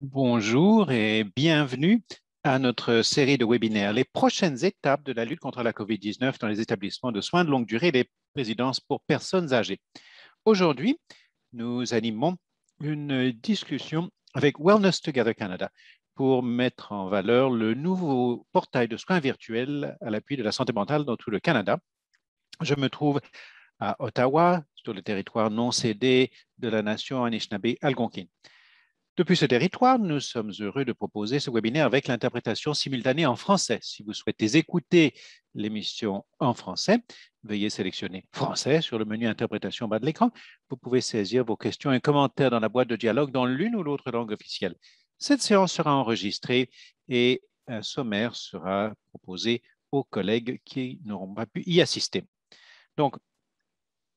Bonjour et bienvenue à notre série de webinaires, les prochaines étapes de la lutte contre la COVID-19 dans les établissements de soins de longue durée et les résidences pour personnes âgées. Aujourd'hui, nous animons une discussion avec Wellness Together Canada pour mettre en valeur le nouveau portail de soins virtuels à l'appui de la santé mentale dans tout le Canada. Je me trouve à Ottawa, sur le territoire non cédé de la nation Anishinaabe-Algonquin. Depuis ce territoire, nous sommes heureux de proposer ce webinaire avec l'interprétation simultanée en français. Si vous souhaitez écouter l'émission en français, veuillez sélectionner français sur le menu interprétation en bas de l'écran. Vous pouvez saisir vos questions et commentaires dans la boîte de dialogue dans l'une ou l'autre langue officielle. Cette séance sera enregistrée et un sommaire sera proposé aux collègues qui n'auront pas pu y assister. Donc,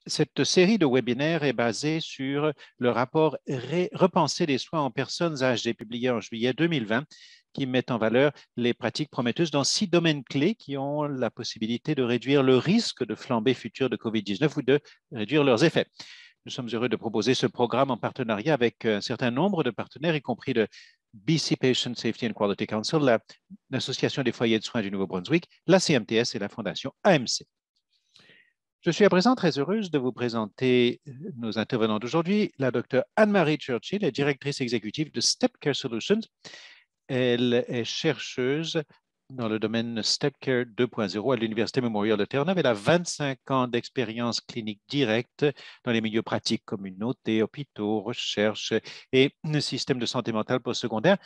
cette série de webinaires est basée sur le rapport Repenser les soins en personnes âgées, publié en juillet 2020, qui met en valeur les pratiques prometteuses dans 6 domaines clés qui ont la possibilité de réduire le risque de flambée future de COVID-19 ou de réduire leurs effets. Nous sommes heureux de proposer ce programme en partenariat avec un certain nombre de partenaires, y compris le BC Patient Safety and Quality Council, l'Association des foyers de soins du Nouveau-Brunswick, la CMTS et la Fondation AMC. Je suis à présent très heureuse de vous présenter nos intervenants d'aujourd'hui. La docteure Anne-Marie Churchill est directrice exécutive de StepCare Solutions. Elle est chercheuse dans le domaine StepCare 2.0 à l'Université Memorial de Terre-Neuve. Elle a 25 ans d'expérience clinique directe dans les milieux pratiques communautés, hôpitaux, recherche et système de santé mentale postsecondaire.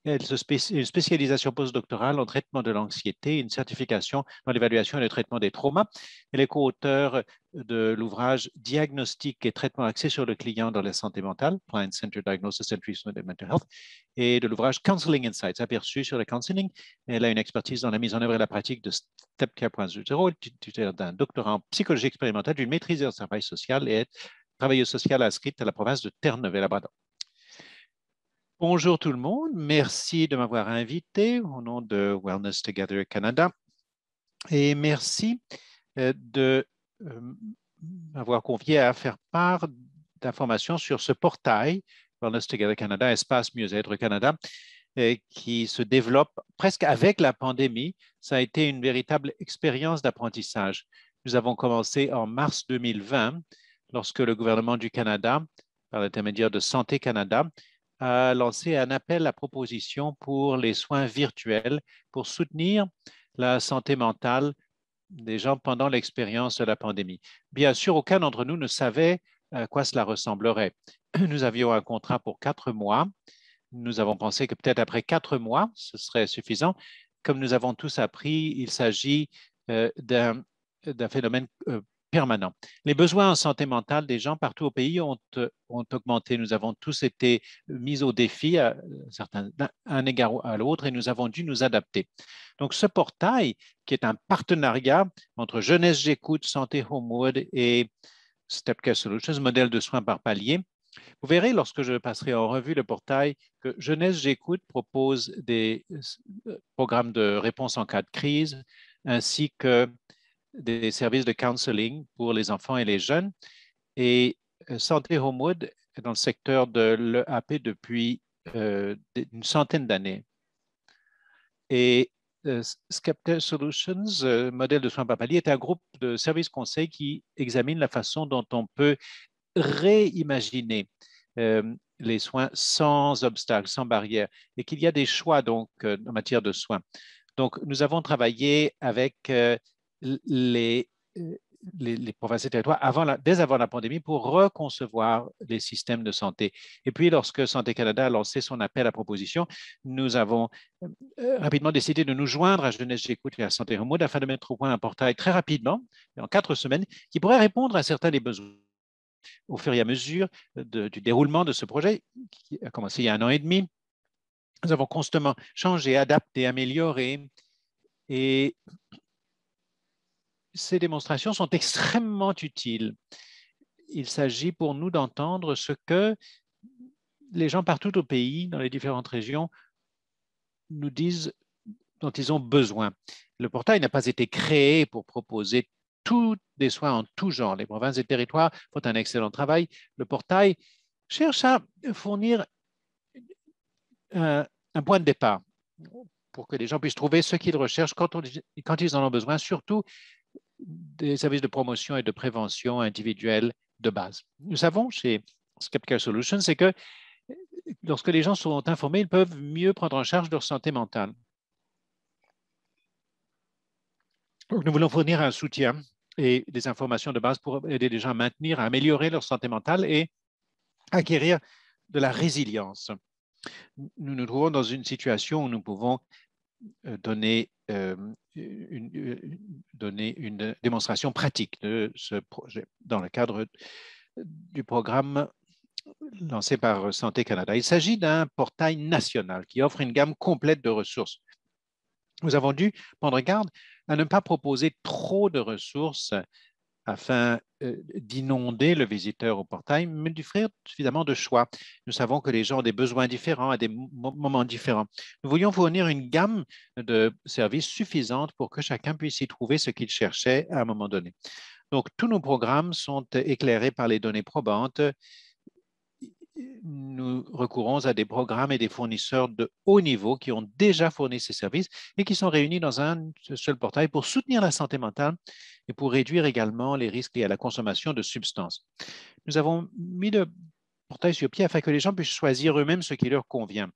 Elle a une spécialisation postdoctorale en traitement de l'anxiété, une certification dans l'évaluation et le traitement des traumas. Elle est co-auteure de l'ouvrage Diagnostic et traitement axé sur le client dans la santé mentale, Client Centered Diagnosis and Treatment in Mental Health, et de l'ouvrage Counseling Insights, aperçu sur le counseling. Elle a une expertise dans la mise en œuvre et la pratique de StepCare 2.0. Elle est titulaire d'un doctorat en psychologie expérimentale, d'une maîtrise en travail social et est travailleuse sociale inscrite à la province de Terre-Neuve et Labrador. Bonjour tout le monde, merci de m'avoir invité au nom de Wellness Together Canada et merci de m'avoir convié à faire part d'informations sur ce portail Wellness Together Canada, Espace Mieux-être Canada, qui se développe presque avec la pandémie. Ça a été une véritable expérience d'apprentissage. Nous avons commencé en mars 2020 lorsque le gouvernement du Canada, par l'intermédiaire de Santé Canada, a lancé un appel à proposition pour les soins virtuels pour soutenir la santé mentale des gens pendant l'expérience de la pandémie. Bien sûr, aucun d'entre nous ne savait à quoi cela ressemblerait. Nous avions un contrat pour 4 mois. Nous avons pensé que peut-être après 4 mois, ce serait suffisant. Comme nous avons tous appris, il s'agit d'un phénomène permanent. Les besoins en santé mentale des gens partout au pays ont augmenté. Nous avons tous été mis au défi à un égard à l'autre et nous avons dû nous adapter. Donc, ce portail, qui est un partenariat entre Jeunesse J'écoute, Santé Homewood et StepCare Solutions, modèle de soins par palier. Vous verrez lorsque je passerai en revue le portail que Jeunesse J'écoute propose des programmes de réponse en cas de crise ainsi que des services de counseling pour les enfants et les jeunes. Et Santé Homewood est dans le secteur de l'EAP depuis une centaine d'années. Et StepCare Solutions, modèle de soins par palier, est un groupe de services conseils qui examine la façon dont on peut réimaginer les soins sans obstacles, sans barrières, et qu'il y a des choix donc en matière de soins. Donc, nous avons travaillé avec les provinces et territoires dès avant la pandémie pour reconcevoir les systèmes de santé. Et puis, lorsque Santé Canada a lancé son appel à proposition, nous avons rapidement décidé de nous joindre à Jeunesse J'écoute et à Santé Homewood afin de mettre au point un portail très rapidement, en 4 semaines, qui pourrait répondre à certains des besoins au fur et à mesure du déroulement de ce projet qui a commencé il y a 1 an et demi. Nous avons constamment changé, adapté, amélioré et ces démonstrations sont extrêmement utiles. Il s'agit pour nous d'entendre ce que les gens partout au pays, dans les différentes régions, nous disent dont ils ont besoin. Le portail n'a pas été créé pour proposer tous des soins en tout genre. Les provinces et territoires font un excellent travail. Le portail cherche à fournir un point de départ pour que les gens puissent trouver ce qu'ils recherchent quand ils en ont besoin, surtout des services de promotion et de prévention individuelle de base. Nous savons chez Skepcare Solutions, c'est que lorsque les gens sont informés, ils peuvent mieux prendre en charge leur santé mentale. Donc, nous voulons fournir un soutien et des informations de base pour aider les gens à maintenir, à améliorer leur santé mentale et acquérir de la résilience. Nous nous trouvons dans une situation où nous pouvons donner une démonstration pratique de ce projet dans le cadre du programme lancé par Santé Canada. Il s'agit d'un portail national qui offre une gamme complète de ressources. Nous avons dû prendre garde à ne pas proposer trop de ressources afin d'inonder le visiteur au portail, mais d'offrir suffisamment de choix. Nous savons que les gens ont des besoins différents à des moments différents. Nous voulions fournir une gamme de services suffisante pour que chacun puisse y trouver ce qu'il cherchait à un moment donné. Donc, tous nos programmes sont éclairés par les données probantes. Nous recourons à des programmes et des fournisseurs de haut niveau qui ont déjà fourni ces services et qui sont réunis dans un seul portail pour soutenir la santé mentale et pour réduire également les risques liés à la consommation de substances. Nous avons mis le portail sur pied afin que les gens puissent choisir eux-mêmes ce qui leur convient.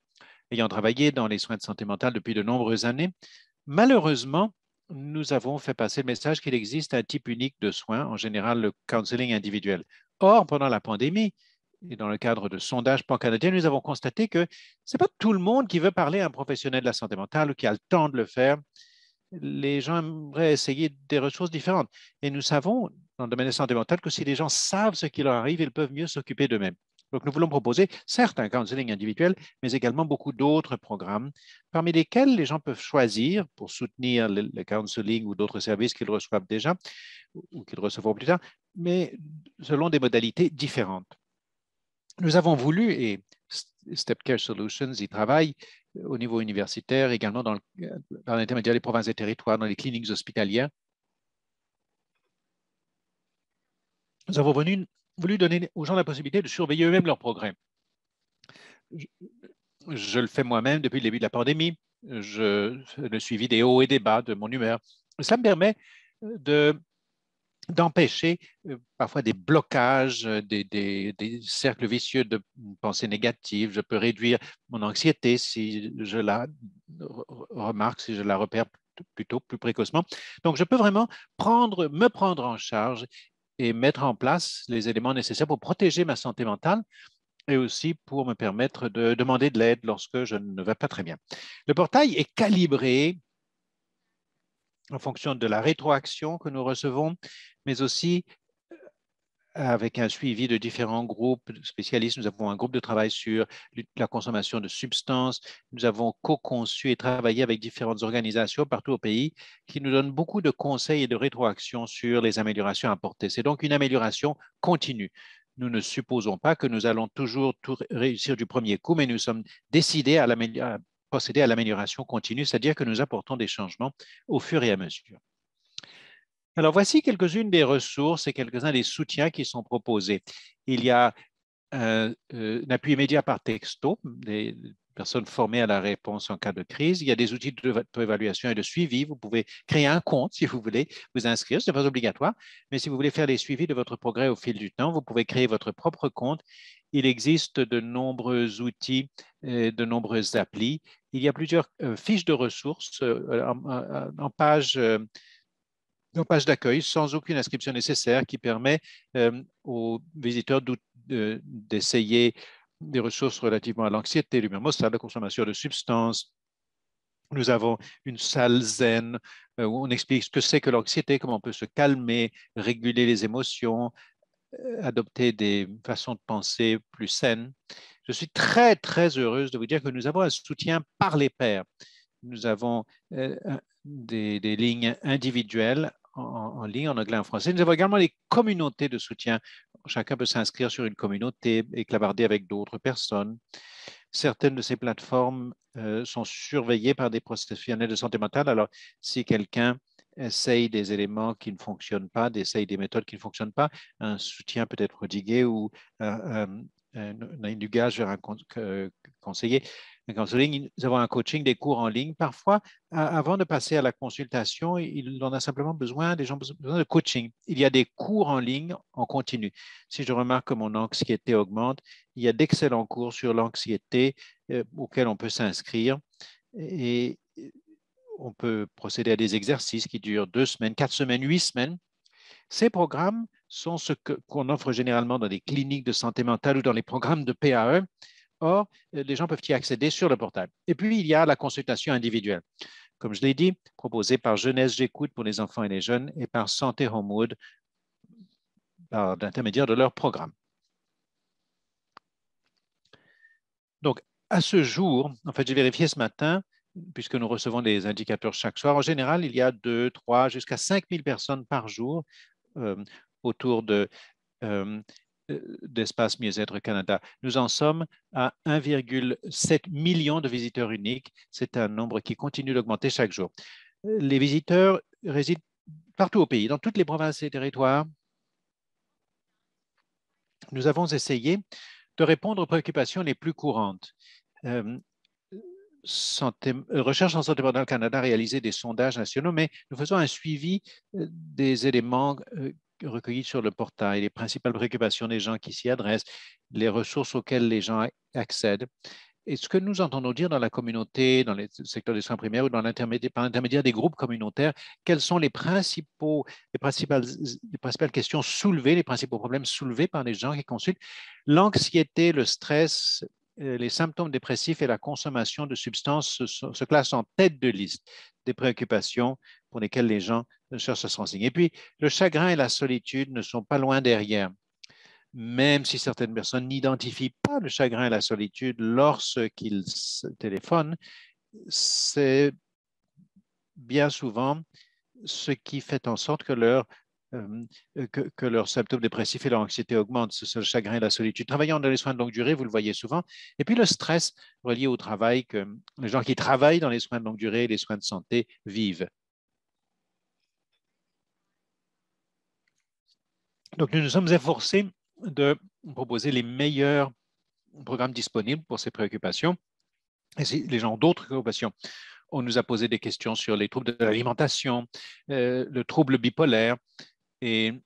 Ayant travaillé dans les soins de santé mentale depuis de nombreuses années, malheureusement, nous avons fait passer le message qu'il existe un type unique de soins, en général le counseling individuel. Or, pendant la pandémie, et dans le cadre de sondages pan-canadiens, nous avons constaté que ce n'est pas tout le monde qui veut parler à un professionnel de la santé mentale ou qui a le temps de le faire. Les gens aimeraient essayer des ressources différentes. Et nous savons, dans le domaine de la santé mentale, que si les gens savent ce qui leur arrive, ils peuvent mieux s'occuper d'eux-mêmes. Donc, nous voulons proposer certes un counseling individuel, mais également beaucoup d'autres programmes, parmi lesquels les gens peuvent choisir pour soutenir le counseling ou d'autres services qu'ils reçoivent déjà ou qu'ils recevront plus tard, mais selon des modalités différentes. Nous avons voulu, et StepCare Solutions y travaille au niveau universitaire, également par l'intermédiaire des provinces et territoires, dans les cliniques hospitalières. Nous avons voulu donner aux gens la possibilité de surveiller eux-mêmes leur progrès. Je le fais moi-même depuis le début de la pandémie. Je fais le suivi des hauts et des bas de mon humeur. Cela me permet d'empêcher parfois des blocages, des cercles vicieux de pensées négatives. Je peux réduire mon anxiété si je la remarque, si je la repère plutôt plus précocement. Donc, je peux vraiment me prendre en charge et mettre en place les éléments nécessaires pour protéger ma santé mentale et aussi pour me permettre de demander de l'aide lorsque je ne vais pas très bien. Le portail est calibré en fonction de la rétroaction que nous recevons, mais aussi avec un suivi de différents groupes de spécialistes. Nous avons un groupe de travail sur la consommation de substances. Nous avons co-conçu et travaillé avec différentes organisations partout au pays qui nous donnent beaucoup de conseils et de rétroactions sur les améliorations apportées. C'est donc une amélioration continue. Nous ne supposons pas que nous allons toujours tout réussir du premier coup, mais nous sommes décidés à procéder à l'amélioration continue, c'est-à-dire que nous apportons des changements au fur et à mesure. Alors, voici quelques-unes des ressources et quelques-uns des soutiens qui sont proposés. Il y a un appui immédiat par texto, des personnes formées à la réponse en cas de crise. Il y a des outils d'auto-évaluation et de suivi. Vous pouvez créer un compte si vous voulez vous inscrire. Ce n'est pas obligatoire, mais si vous voulez faire les suivis de votre progrès au fil du temps, vous pouvez créer votre propre compte. Il existe de nombreux outils, de nombreuses applis. Il y a plusieurs fiches de ressources en page d'accueil sans aucune inscription nécessaire qui permet aux visiteurs d'essayer des ressources relativement à l'anxiété, l'humeur maussade, la consommation de substances. Nous avons une salle zen où on explique ce que c'est que l'anxiété, comment on peut se calmer, réguler les émotions, adopter des façons de penser plus saines. Je suis très, très heureuse de vous dire que nous avons un soutien par les pairs. Nous avons des lignes individuelles en ligne, en anglais et en français. Nous avons également les communautés de soutien. Chacun peut s'inscrire sur une communauté et clavarder avec d'autres personnes. Certaines de ces plateformes sont surveillées par des professionnels de santé mentale. Alors, si quelqu'un essaye des éléments qui ne fonctionnent pas, essaye des méthodes qui ne fonctionnent pas, un soutien peut être prodigué ou un indugage vers un conseiller. un counseling, nous avons un coaching, des cours en ligne. Parfois, avant de passer à la consultation, il en a simplement besoin, des gens ont besoin de coaching. Il y a des cours en ligne en continu. Si je remarque que mon anxiété augmente, il y a d'excellents cours sur l'anxiété auxquels on peut s'inscrire et on peut procéder à des exercices qui durent 2 semaines, 4 semaines, 8 semaines. Ces programmes sont ce qu'on offre généralement dans des cliniques de santé mentale ou dans les programmes de PAE. Or, les gens peuvent y accéder sur le portail. Et puis, il y a la consultation individuelle. Comme je l'ai dit, proposée par Jeunesse J'écoute pour les enfants et les jeunes et par Santé Homewood par l'intermédiaire de leur programme. Donc, à ce jour, en fait, j'ai vérifié ce matin, puisque nous recevons des indicateurs chaque soir. En général, il y a 2, 3, jusqu'à 5 000 personnes par jour autour d'Espace Mieux-être Canada. Nous en sommes à 1,7 million de visiteurs uniques. C'est un nombre qui continue d'augmenter chaque jour. Les visiteurs résident partout au pays, dans toutes les provinces et territoires. Nous avons essayé de répondre aux préoccupations les plus courantes. Recherche en santé mentale Canada a réalisé des sondages nationaux, mais nous faisons un suivi des éléments recueillis sur le portail, les principales préoccupations des gens qui s'y adressent, les ressources auxquelles les gens accèdent. Et ce que nous entendons dire dans la communauté, dans les secteurs des soins primaires ou par l'intermédiaire des groupes communautaires, quelles sont les principales questions soulevées, les principaux problèmes soulevés par les gens qui consultent. L'anxiété, le stress, les symptômes dépressifs et la consommation de substances se classent en tête de liste des préoccupations pour lesquelles les gens cherchent à se renseigner. Et puis, le chagrin et la solitude ne sont pas loin derrière. Même si certaines personnes n'identifient pas le chagrin et la solitude lorsqu'ils téléphonent, c'est bien souvent ce qui fait en sorte que leurs symptômes dépressifs et leur anxiété augmentent. C'est le chagrin et la solitude. Travaillant dans les soins de longue durée, vous le voyez souvent. Et puis le stress relié au travail que les gens qui travaillent dans les soins de longue durée et les soins de santé vivent. Donc, nous nous sommes efforcés de proposer les meilleurs programmes disponibles pour ces préoccupations. Et si les gens ont d'autres préoccupations, on nous a posé des questions sur les troubles de l'alimentation, le trouble bipolaire et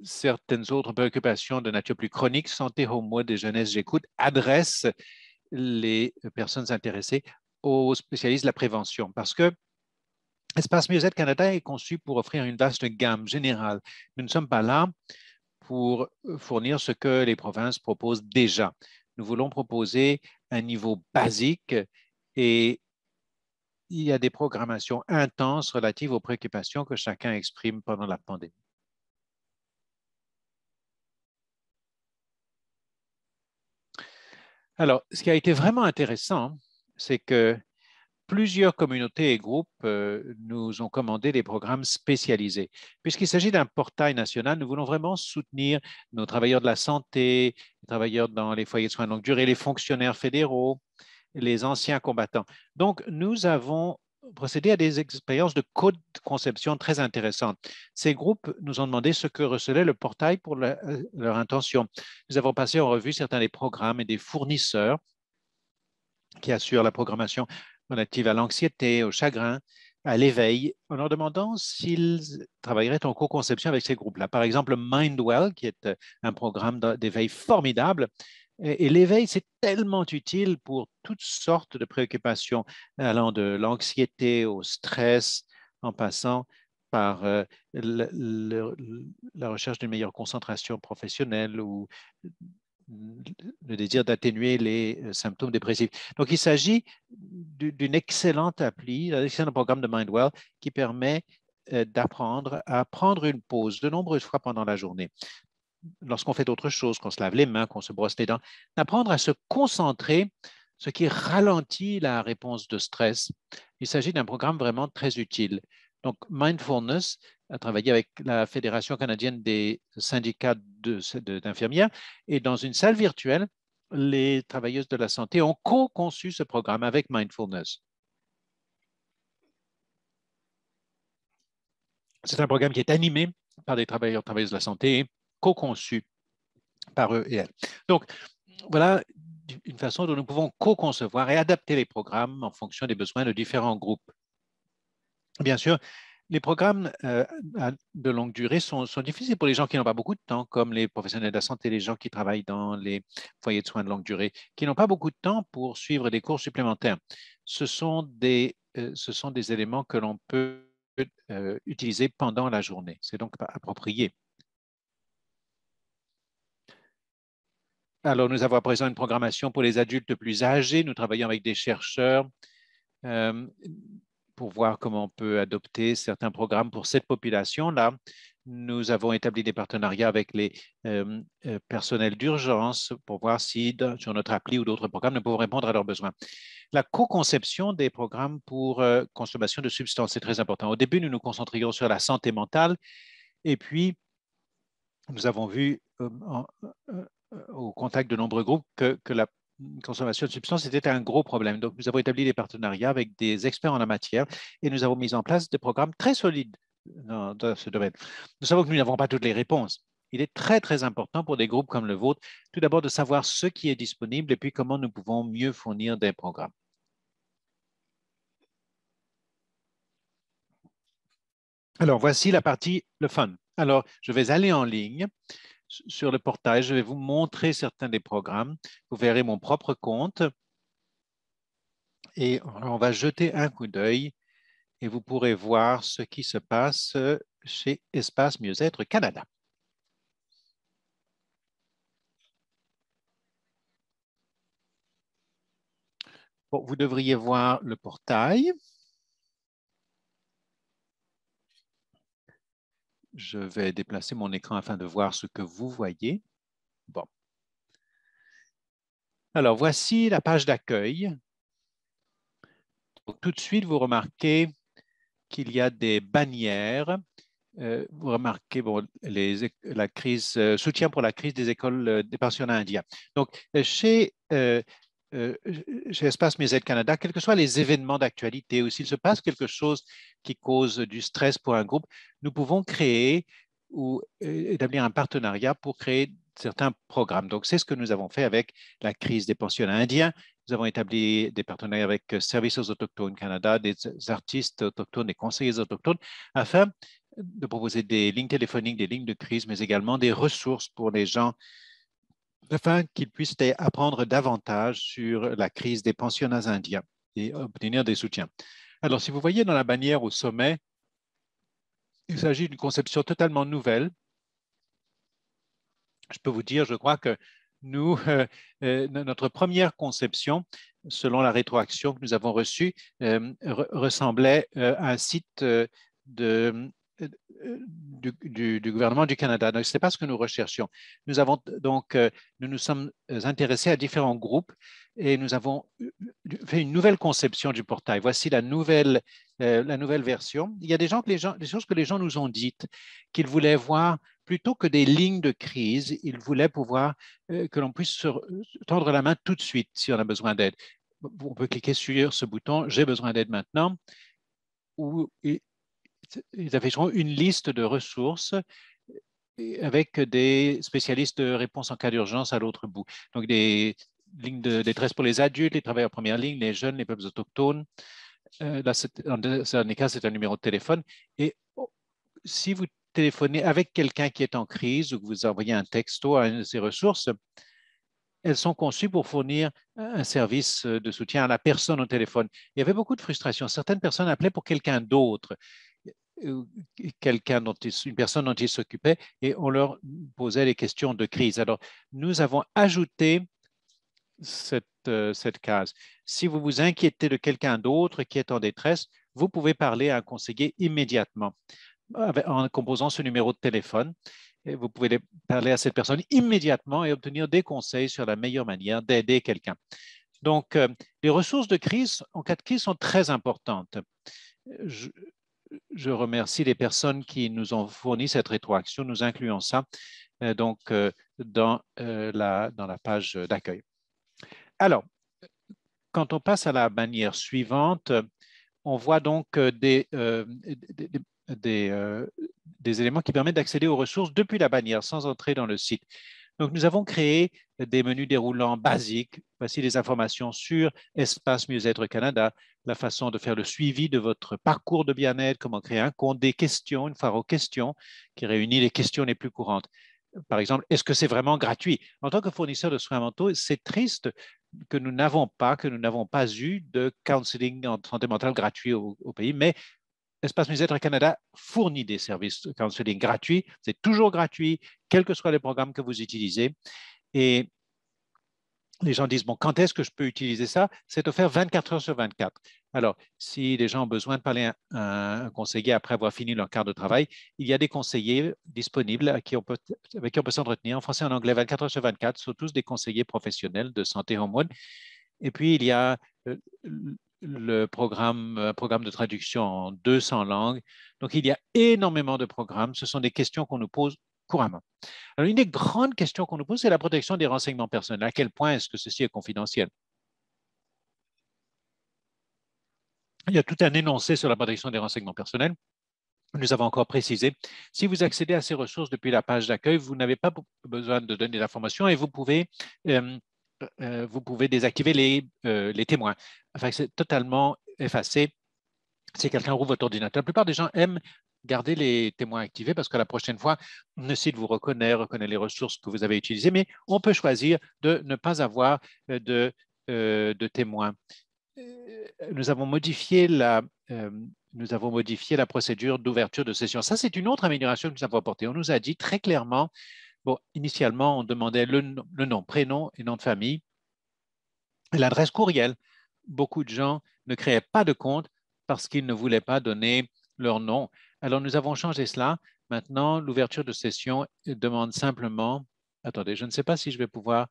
certaines autres préoccupations de nature plus chronique. Santé Homewood et Jeunesse J'écoute adressent les personnes intéressées aux spécialistes de la prévention parce que Espace Mieux-être Canada est conçu pour offrir une vaste gamme générale. Nous ne sommes pas là pour fournir ce que les provinces proposent déjà. Nous voulons proposer un niveau basique et il y a des programmations intenses relatives aux préoccupations que chacun exprime pendant la pandémie. Alors, ce qui a été vraiment intéressant, c'est que plusieurs communautés et groupes nous ont commandé des programmes spécialisés. Puisqu'il s'agit d'un portail national, nous voulons vraiment soutenir nos travailleurs de la santé, les travailleurs dans les foyers de soins de longue durée, les fonctionnaires fédéraux, les anciens combattants. Donc, nous avons procédé à des expériences de co-conception très intéressantes. Ces groupes nous ont demandé ce que recelait le portail pour leur intention. Nous avons passé en revue certains des programmes et des fournisseurs qui assurent la programmation relative à l'anxiété, au chagrin, à l'éveil, en leur demandant s'ils travailleraient en co-conception avec ces groupes-là. Par exemple, Mindwell, qui est un programme d'éveil formidable. Et l'éveil, c'est tellement utile pour toutes sortes de préoccupations, allant de l'anxiété au stress, en passant par la recherche d'une meilleure concentration professionnelle ou le désir d'atténuer les symptômes dépressifs. Donc, il s'agit d'une excellente appli, d'un excellent programme de Mindwell qui permet d'apprendre à prendre une pause de nombreuses fois pendant la journée. Lorsqu'on fait d'autres choses, qu'on se lave les mains, qu'on se brosse les dents, d'apprendre à se concentrer, ce qui ralentit la réponse de stress. Il s'agit d'un programme vraiment très utile. Donc, Mindfulness a travaillé avec la Fédération canadienne des syndicats d'infirmières et dans une salle virtuelle, les travailleuses de la santé ont co-conçu ce programme avec Mindfulness. C'est un programme qui est animé par des travailleurs et travailleuses de la santé et co-conçu par eux et elles. Donc, voilà une façon dont nous pouvons co-concevoir et adapter les programmes en fonction des besoins de différents groupes. Bien sûr, les programmes de longue durée sont difficiles pour les gens qui n'ont pas beaucoup de temps, comme les professionnels de la santé, les gens qui travaillent dans les foyers de soins de longue durée, qui n'ont pas beaucoup de temps pour suivre des cours supplémentaires. Ce sont des éléments que l'on peut utiliser pendant la journée. C'est donc approprié. Alors, nous avons à présent une programmation pour les adultes plus âgés. Nous travaillons avec des chercheurs pour voir comment on peut adopter certains programmes pour cette population-là. Nous avons établi des partenariats avec les personnels d'urgence pour voir si, sur notre appli ou d'autres programmes, nous pouvons répondre à leurs besoins. La co-conception des programmes pour consommation de substances est très important. Au début, nous nous concentrions sur la santé mentale et puis nous avons vu au contact de nombreux groupes que la consommation de substances était un gros problème. Donc, nous avons établi des partenariats avec des experts en la matière et nous avons mis en place des programmes très solides dans ce domaine. Nous savons que nous n'avons pas toutes les réponses. Il est très, très important pour des groupes comme le vôtre, tout d'abord de savoir ce qui est disponible et puis comment nous pouvons mieux fournir des programmes. Alors, voici la partie, le fun. Alors, je vais aller en ligne sur le portail. Je vais vous montrer certains des programmes. Vous verrez mon propre compte. Et on va jeter un coup d'œil et vous pourrez voir ce qui se passe chez Espace Mieux-être Canada. Bon, vous devriez voir le portail. Je vais déplacer mon écran afin de voir ce que vous voyez. Bon. Alors, voici la page d'accueil. Tout de suite, vous remarquez qu'il y a des bannières. Vous remarquez la crise, soutien pour la crise des écoles des pensionnats indiens. Donc, chez Espace Mieux-être Canada, quels que soient les événements d'actualité ou s'il se passe quelque chose qui cause du stress pour un groupe, nous pouvons créer ou établir un partenariat pour créer certains programmes. Donc, c'est ce que nous avons fait avec la crise des pensionnats indiens. Nous avons établi des partenariats avec Services autochtones Canada, des artistes autochtones, des conseillers autochtones, afin de proposer des lignes téléphoniques, des lignes de crise, mais également des ressources pour les gens afin qu'ils puissent apprendre davantage sur la crise des pensionnats indiens et obtenir des soutiens. Alors, si vous voyez dans la bannière au sommet, il s'agit d'une conception totalement nouvelle. Je peux vous dire, je crois que notre première conception, selon la rétroaction que nous avons reçue, ressemblait à un site du gouvernement du Canada. Donc, ce n'est pas ce que nous recherchions. Nous nous sommes intéressés à différents groupes et nous avons fait une nouvelle conception du portail. Voici la nouvelle version. Il y a des choses que les gens nous ont dites qu'ils voulaient voir plutôt que des lignes de crise. Ils voulaient pouvoir que l'on puisse se tendre la main tout de suite si on a besoin d'aide. On peut cliquer sur ce bouton « J'ai besoin d'aide maintenant » ou ils afficheront une liste de ressources avec des spécialistes de réponse en cas d'urgence à l'autre bout. Donc, des lignes de détresse pour les adultes, les travailleurs en première ligne, les jeunes, les peuples autochtones. Là, dans ce dernier cas, c'est un numéro de téléphone. Et si vous téléphonez avec quelqu'un qui est en crise ou que vous envoyez un texto à une de ces ressources, elles sont conçues pour fournir un service de soutien à la personne au téléphone. Il y avait beaucoup de frustration. Certaines personnes appelaient pour quelqu'un d'autre, une personne dont ils s'occupaient, et on leur posait les questions de crise. Alors, nous avons ajouté cette case. Si vous vous inquiétez de quelqu'un d'autre qui est en détresse, vous pouvez parler à un conseiller immédiatement en composant ce numéro de téléphone. Et vous pouvez parler à cette personne immédiatement et obtenir des conseils sur la meilleure manière d'aider quelqu'un. Donc, les ressources de crise, en cas de crise, sont très importantes. Je remercie les personnes qui nous ont fourni cette rétroaction. Nous incluons ça dans la page d'accueil. Alors, quand on passe à la bannière suivante, on voit donc des éléments qui permettent d'accéder aux ressources depuis la bannière sans entrer dans le site. Donc, nous avons créé des menus déroulants basiques. Voici les informations sur Espace Mieux-être Canada, la façon de faire le suivi de votre parcours de bien-être, comment créer un compte, des questions, une foire aux questions qui réunit les questions les plus courantes. Par exemple, est-ce que c'est vraiment gratuit? En tant que fournisseur de soins mentaux, c'est triste que nous n'avons pas eu de counseling en santé mentale gratuit au pays, mais Espace Mieux-être Canada fournit des services de counseling gratuits. C'est toujours gratuit, quels que soient les programmes que vous utilisez. Et les gens disent, bon, quand est-ce que je peux utiliser ça? C'est offert 24 heures sur 24. Alors, si les gens ont besoin de parler à un conseiller après avoir fini leur quart de travail, il y a des conseillers disponibles avec qui on peut s'entretenir en français et en anglais 24 heures sur 24. Ce sont tous des conseillers professionnels de santé hormone. Et puis, il y a le programme de traduction en 200 langues. Donc, il y a énormément de programmes. Ce sont des questions qu'on nous pose couramment. Alors, une des grandes questions qu'on nous pose, c'est la protection des renseignements personnels. À quel point est-ce que ceci est confidentiel? Il y a tout un énoncé sur la protection des renseignements personnels. Nous avons encore précisé, si vous accédez à ces ressources depuis la page d'accueil, vous n'avez pas besoin de donner d'informations et vous pouvez désactiver les témoins. Enfin, c'est totalement effacé si quelqu'un rouvre votre ordinateur. La plupart des gens aiment garder les témoins activés parce que la prochaine fois, le site vous reconnaît les ressources que vous avez utilisées, mais on peut choisir de ne pas avoir de témoins. Nous avons modifié la procédure d'ouverture de session. Ça, c'est une autre amélioration que nous avons apportée. On nous a dit très clairement, bon, initialement, on demandait le nom, prénom et nom de famille, l'adresse courriel. Beaucoup de gens ne créaient pas de compte parce qu'ils ne voulaient pas donner leur nom. Alors, nous avons changé cela. Maintenant, l'ouverture de session demande simplement, attendez, je ne sais pas si je vais pouvoir,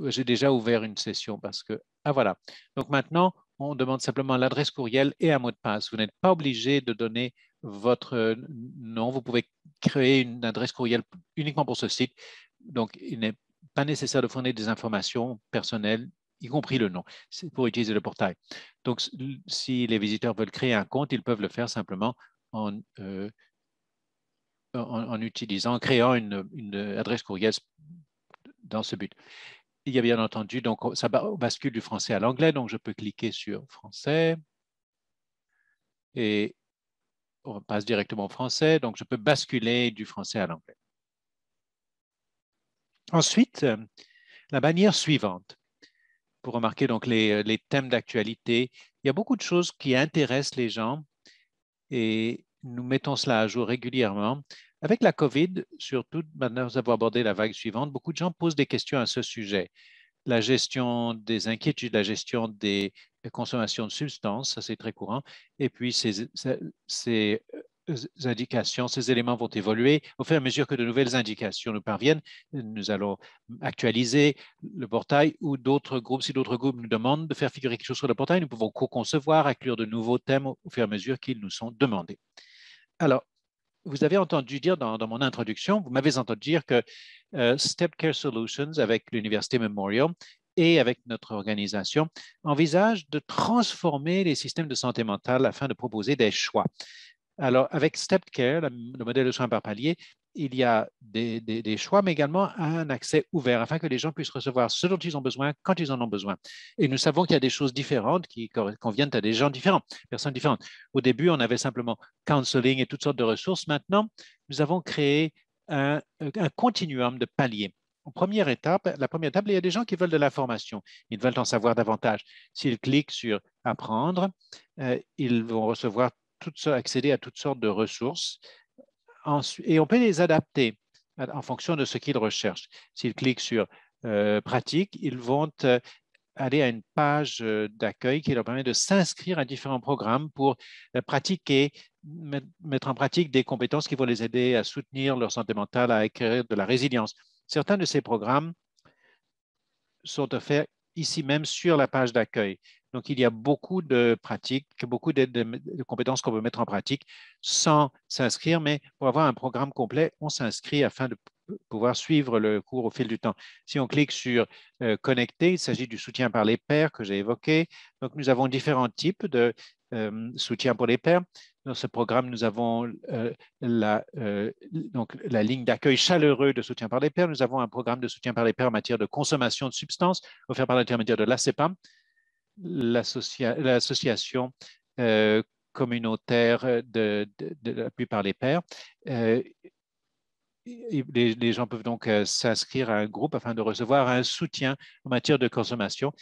j'ai déjà ouvert une session parce que, ah voilà. Donc maintenant, on demande simplement l'adresse courriel et un mot de passe. Vous n'êtes pas obligé de donner votre nom. Vous pouvez créer une adresse courriel uniquement pour ce site. Donc, il n'est pas nécessaire de fournir des informations personnelles, y compris le nom, pour utiliser le portail. Donc, si les visiteurs veulent créer un compte, ils peuvent le faire simplement en utilisant, en créant une adresse courriel dans ce but. Il y a bien entendu, donc ça bascule du français à l'anglais, donc je peux cliquer sur français et on passe directement au français, donc je peux basculer du français à l'anglais. Ensuite, la bannière suivante, pour remarquer donc les thèmes d'actualité. Il y a beaucoup de choses qui intéressent les gens et nous mettons cela à jour régulièrement. Avec la COVID, surtout, maintenant nous avons abordé la vague suivante, beaucoup de gens posent des questions à ce sujet. La gestion des inquiétudes, la gestion des consommations de substances, ça c'est très courant. Et puis ces indications, ces éléments vont évoluer. Au fur et à mesure que de nouvelles indications nous parviennent, nous allons actualiser le portail ou d'autres groupes. Si d'autres groupes nous demandent de faire figurer quelque chose sur le portail, nous pouvons co-concevoir, inclure de nouveaux thèmes au fur et à mesure qu'ils nous sont demandés. Alors, vous avez entendu dire dans mon introduction, vous m'avez entendu dire que Step Care Solutions, avec l'Université Memorial et avec notre organisation, envisage de transformer les systèmes de santé mentale afin de proposer des choix. Alors, avec Step Care, le modèle de soins par palier, il y a des choix, mais également un accès ouvert afin que les gens puissent recevoir ce dont ils ont besoin quand ils en ont besoin. Et nous savons qu'il y a des choses différentes qui conviennent à des gens différents, personnes différentes. Au début, on avait simplement counseling et toutes sortes de ressources. Maintenant, nous avons créé un continuum de paliers. La première étape, il y a des gens qui veulent de l'information. Ils veulent en savoir davantage. S'ils cliquent sur Apprendre, ils vont recevoir accéder à toutes sortes de ressources et on peut les adapter en fonction de ce qu'ils recherchent. S'ils cliquent sur pratique, ils vont aller à une page d'accueil qui leur permet de s'inscrire à différents programmes pour pratiquer, mettre en pratique des compétences qui vont les aider à soutenir leur santé mentale, à acquérir de la résilience. Certains de ces programmes sont offerts ici même sur la page d'accueil. Donc, il y a beaucoup de pratiques, beaucoup de compétences qu'on peut mettre en pratique sans s'inscrire, mais pour avoir un programme complet, on s'inscrit afin de pouvoir suivre le cours au fil du temps. Si on clique sur Connecter, il s'agit du soutien par les pairs que j'ai évoqué. Donc, nous avons différents types de soutien pour les pairs. dans ce programme, nous avons donc la ligne d'accueil chaleureux de soutien par les pairs. Nous avons un programme de soutien par les pairs en matière de consommation de substances offert par l'intermédiaire de l'ACEPAM, l'association communautaire de l'appui par les pairs. Les gens peuvent donc s'inscrire à un groupe afin de recevoir un soutien en matière de consommation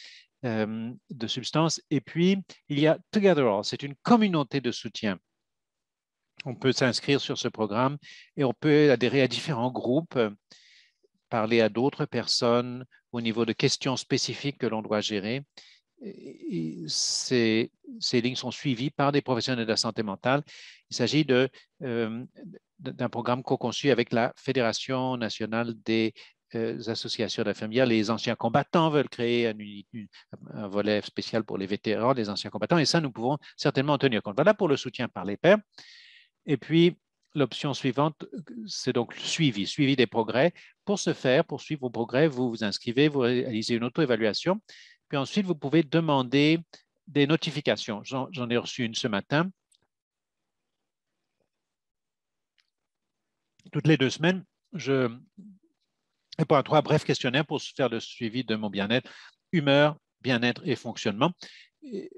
de substances. Et puis, il y a Together All, c'est une communauté de soutien. On peut s'inscrire sur ce programme et on peut adhérer à différents groupes, parler à d'autres personnes au niveau de questions spécifiques que l'on doit gérer. Ces lignes sont suivies par des professionnels de la santé mentale. Il s'agit d'un programme co-conçu avec la Fédération nationale des associations d'infirmières. Les anciens combattants veulent créer un volet spécial pour les vétérans, les anciens combattants, et ça, nous pouvons certainement en tenir compte. Voilà pour le soutien par les pairs. Et puis, l'option suivante, c'est donc suivi des progrès. Pour ce faire, pour suivre vos progrès, vous vous inscrivez, vous réalisez une auto-évaluation. Puis ensuite, vous pouvez demander des notifications. J'en ai reçu une ce matin. Toutes les 2 semaines, je réponds à 3 brefs questionnaires pour faire le suivi de mon bien-être, humeur, bien-être et fonctionnement.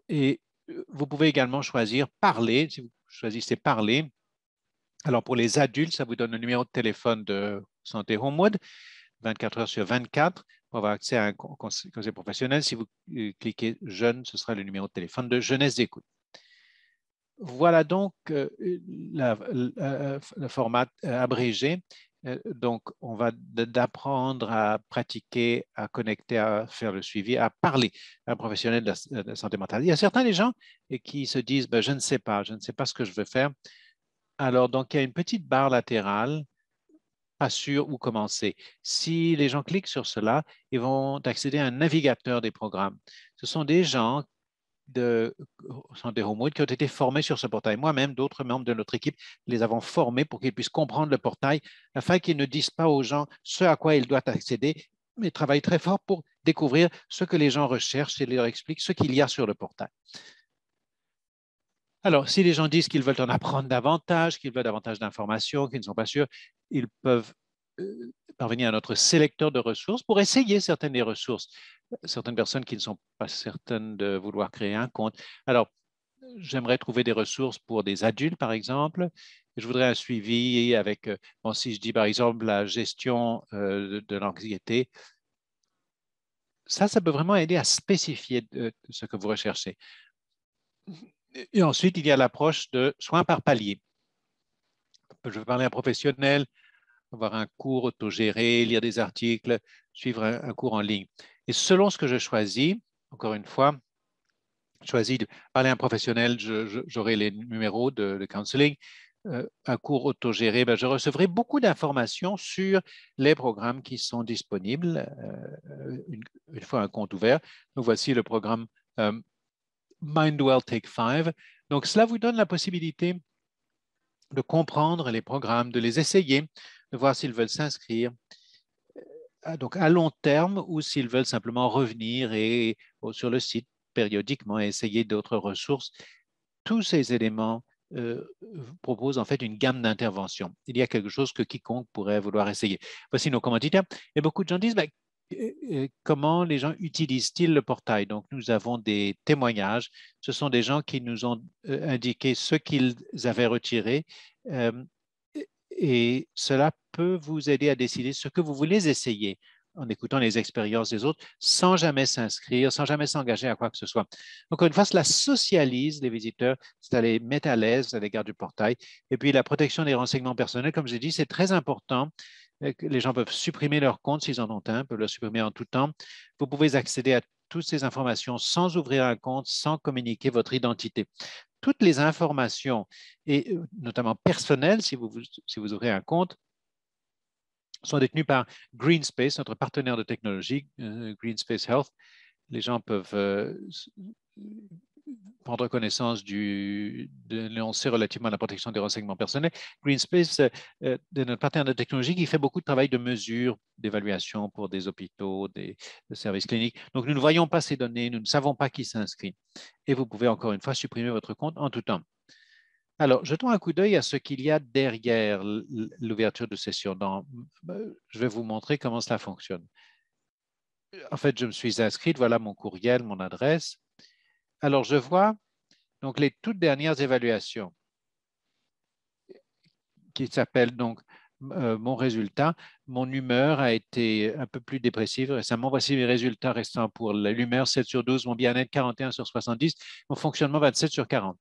Et vous pouvez également choisir parler. Si vous choisissez parler, alors pour les adultes, ça vous donne le numéro de téléphone de Santé Homewood, 24 heures sur 24, pour avoir accès à un conseil professionnel. Si vous cliquez jeune, ce sera le numéro de téléphone de Jeunesse d'écoute. Voilà donc le format abrégé. Donc, on va d'apprendre à pratiquer, à connecter, à faire le suivi, à parler à un professionnel de la santé mentale. Il y a certains des gens qui se disent je ne sais pas ce que je veux faire. Alors, donc, il y a une petite barre latérale, pas sûr où commencer. Si les gens cliquent sur cela, ils vont accéder à un navigateur des programmes. Ce sont des gens de Santé Homewood qui ont été formés sur ce portail. Moi-même, d'autres membres de notre équipe, les avons formés pour qu'ils puissent comprendre le portail afin qu'ils ne disent pas aux gens ce à quoi ils doivent accéder, mais travaillent très fort pour découvrir ce que les gens recherchent et leur expliquent ce qu'il y a sur le portail. Alors, si les gens disent qu'ils veulent en apprendre davantage, qu'ils veulent davantage d'informations, qu'ils ne sont pas sûrs, ils peuvent parvenir à notre sélecteur de ressources pour essayer certaines des ressources. Certaines personnes qui ne sont pas certaines de vouloir créer un compte. Alors, j'aimerais trouver des ressources pour des adultes, par exemple. Je voudrais un suivi avec, si je dis par exemple la gestion de l'anxiété, ça peut vraiment aider à spécifier ce que vous recherchez. Et ensuite, il y a l'approche de soins par palier. Je veux parler à un professionnel, avoir un cours autogéré, lire des articles, suivre un cours en ligne. Et selon ce que je choisis, encore une fois, je choisis de parler à un professionnel, j'aurai les numéros de counseling. Un cours autogéré, je recevrai beaucoup d'informations sur les programmes qui sont disponibles une fois un compte ouvert. Donc, voici le programme Mindwell Take 5. Donc, cela vous donne la possibilité de comprendre les programmes, de les essayer, de voir s'ils veulent s'inscrire donc à long terme ou s'ils veulent simplement revenir sur le site périodiquement et essayer d'autres ressources. Tous ces éléments proposent en fait une gamme d'interventions. Il y a quelque chose que quiconque pourrait vouloir essayer. Voici nos commanditaires. Et beaucoup de gens disent comment les gens utilisent-ils le portail? Donc, nous avons des témoignages. Ce sont des gens qui nous ont indiqué ce qu'ils avaient retiré et cela peut vous aider à décider ce que vous voulez essayer en écoutant les expériences des autres sans jamais s'inscrire, sans jamais s'engager à quoi que ce soit. Encore une fois, cela socialise les visiteurs, ça les met à l'aise à l'égard du portail. Et puis, la protection des renseignements personnels, comme j'ai dit, c'est très important. Les gens peuvent supprimer leur compte s'ils en ont un, peuvent le supprimer en tout temps. Vous pouvez accéder à toutes ces informations sans ouvrir un compte, sans communiquer votre identité. Toutes les informations, et notamment personnelles, si vous ouvrez un compte, sont détenues par GreenSpace, notre partenaire de technologie, GreenSpace Health. Les gens peuvent prendre connaissance de l'énoncé relativement à la protection des renseignements personnels. GreenSpace est notre partenaire de technologie qui fait beaucoup de travail de mesure, d'évaluation pour des hôpitaux, des services cliniques. Donc, nous ne voyons pas ces données, nous ne savons pas qui s'inscrit. Et vous pouvez encore une fois supprimer votre compte en tout temps. Alors, jetons un coup d'œil à ce qu'il y a derrière l'ouverture de session. Je vais vous montrer comment cela fonctionne. En fait, je me suis inscrite, voilà mon courriel, mon adresse. Alors, je vois donc les toutes dernières évaluations qui s'appellent donc mon résultat. Mon humeur a été un peu plus dépressive récemment. Voici mes résultats restants pour l'humeur 7 sur 12, mon bien-être 41 sur 70, mon fonctionnement 27 sur 40.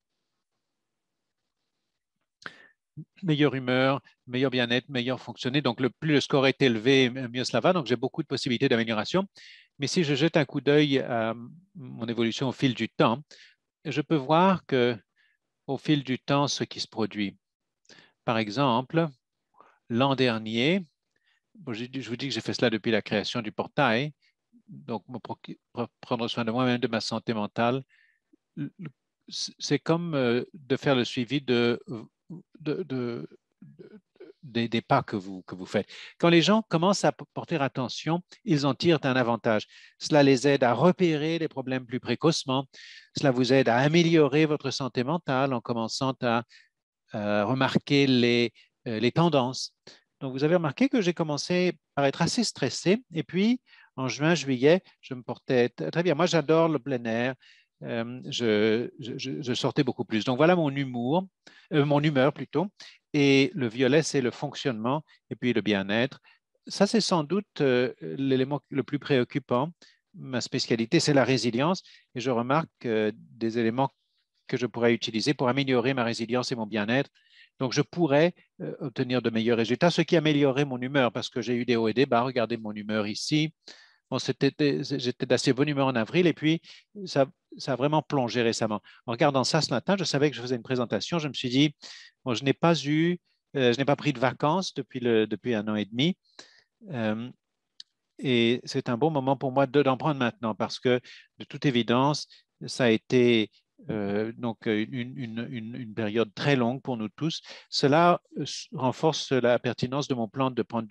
Meilleure humeur, meilleur bien-être, meilleur fonctionner. Donc, plus le score est élevé, mieux cela va. Donc, j'ai beaucoup de possibilités d'amélioration. Mais si je jette un coup d'œil à mon évolution au fil du temps, je peux voir que au fil du temps, ce qui se produit. Par exemple, l'an dernier, je vous dis que j'ai fait cela depuis la création du portail, donc prendre soin de moi-même, de ma santé mentale, c'est comme de faire le suivi de, de, des pas que vous faites. Quand les gens commencent à porter attention, ils en tirent un avantage. Cela les aide à repérer les problèmes plus précocement. Cela vous aide à améliorer votre santé mentale en commençant à remarquer les tendances. Donc, vous avez remarqué que j'ai commencé par être assez stressé. Et puis, en juin, juillet, je me portais très bien. Moi, j'adore le plein air. Je sortais beaucoup plus. Donc, voilà mon humeur plutôt. Et le violet, c'est le fonctionnement et puis le bien-être. Ça, c'est sans doute l'élément le plus préoccupant. Ma spécialité, c'est la résilience. Et je remarque des éléments que je pourrais utiliser pour améliorer ma résilience et mon bien-être. Donc, je pourrais obtenir de meilleurs résultats, ce qui améliorerait mon humeur parce que j'ai eu des hauts et des bas. Regardez mon humeur ici. Bon, j'étais d'assez bonne humeur en avril et puis ça, ça a vraiment plongé récemment. En regardant ça ce matin, je savais que je faisais une présentation. Je me suis dit, bon, je n'ai pas pris de vacances depuis un an et demi. Euh, et c'est un bon moment pour moi d'en prendre maintenant parce que, de toute évidence, ça a été une période très longue pour nous tous. Cela renforce la pertinence de mon plan de prendre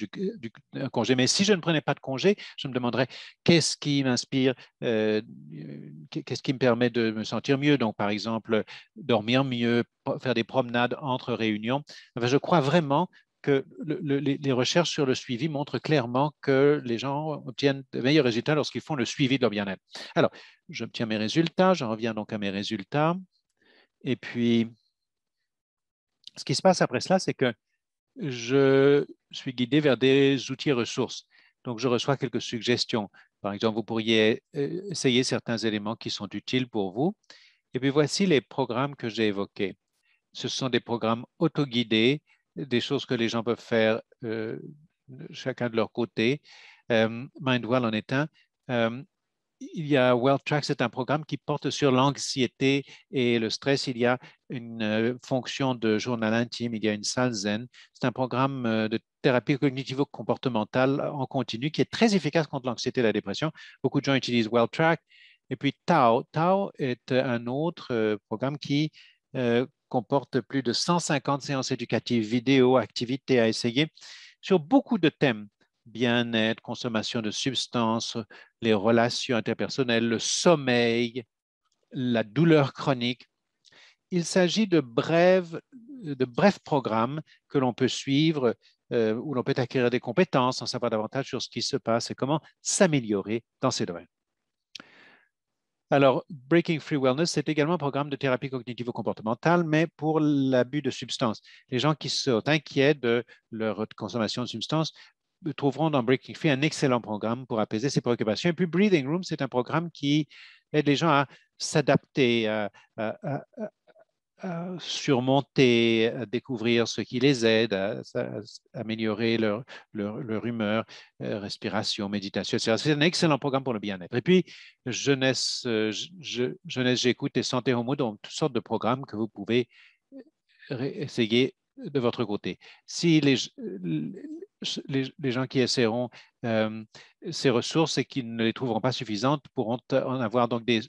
un congé. Mais si je ne prenais pas de congé, je me demanderais qu'est-ce qui m'inspire, qu'est-ce qui me permet de me sentir mieux. Donc, par exemple, dormir mieux, faire des promenades entre réunions. Enfin, je crois vraiment que les recherches sur le suivi montrent clairement que les gens obtiennent de meilleurs résultats lorsqu'ils font le suivi de leur bien-être. Alors, j'obtiens mes résultats, j'en reviens donc à mes résultats. Et puis, ce qui se passe après cela, c'est que je suis guidé vers des outils et ressources. Donc, je reçois quelques suggestions. Par exemple, vous pourriez essayer certains éléments qui sont utiles pour vous. Et puis, voici les programmes que j'ai évoqués. Ce sont des programmes autoguidés, des choses que les gens peuvent faire chacun de leur côté. Mindwell en est un. Euh, il y a WellTrack, c'est un programme qui porte sur l'anxiété et le stress. Il y a une fonction de journal intime, il y a une salle zen. C'est un programme de thérapie cognitivo-comportementale en continu qui est très efficace contre l'anxiété et la dépression. Beaucoup de gens utilisent WellTrack. Et puis Tao. Tao est un autre programme qui comporte plus de 150 séances éducatives, vidéos, activités à essayer sur beaucoup de thèmes bien-être, consommation de substances, les relations interpersonnelles, le sommeil, la douleur chronique. Il s'agit de brefs programmes que l'on peut suivre, où l'on peut acquérir des compétences, en savoir davantage sur ce qui se passe et comment s'améliorer dans ces domaines. Alors, Breaking Free Wellness, c'est également un programme de thérapie cognitivo-comportementale, mais pour l'abus de substances. Les gens qui sont inquiets de leur consommation de substances trouveront dans Breaking Free un excellent programme pour apaiser ces préoccupations. Et puis, Breathing Room, c'est un programme qui aide les gens à s'adapter, à surmonter, à découvrir ce qui les aide, à améliorer leur humeur, respiration, méditation, etc. C'est un excellent programme pour le bien-être. Et puis, jeunesse, j'écoute et santé homo, donc toutes sortes de programmes que vous pouvez essayer de votre côté. Si les gens qui essaieront ces ressources et qui ne les trouveront pas suffisantes pourront avoir donc des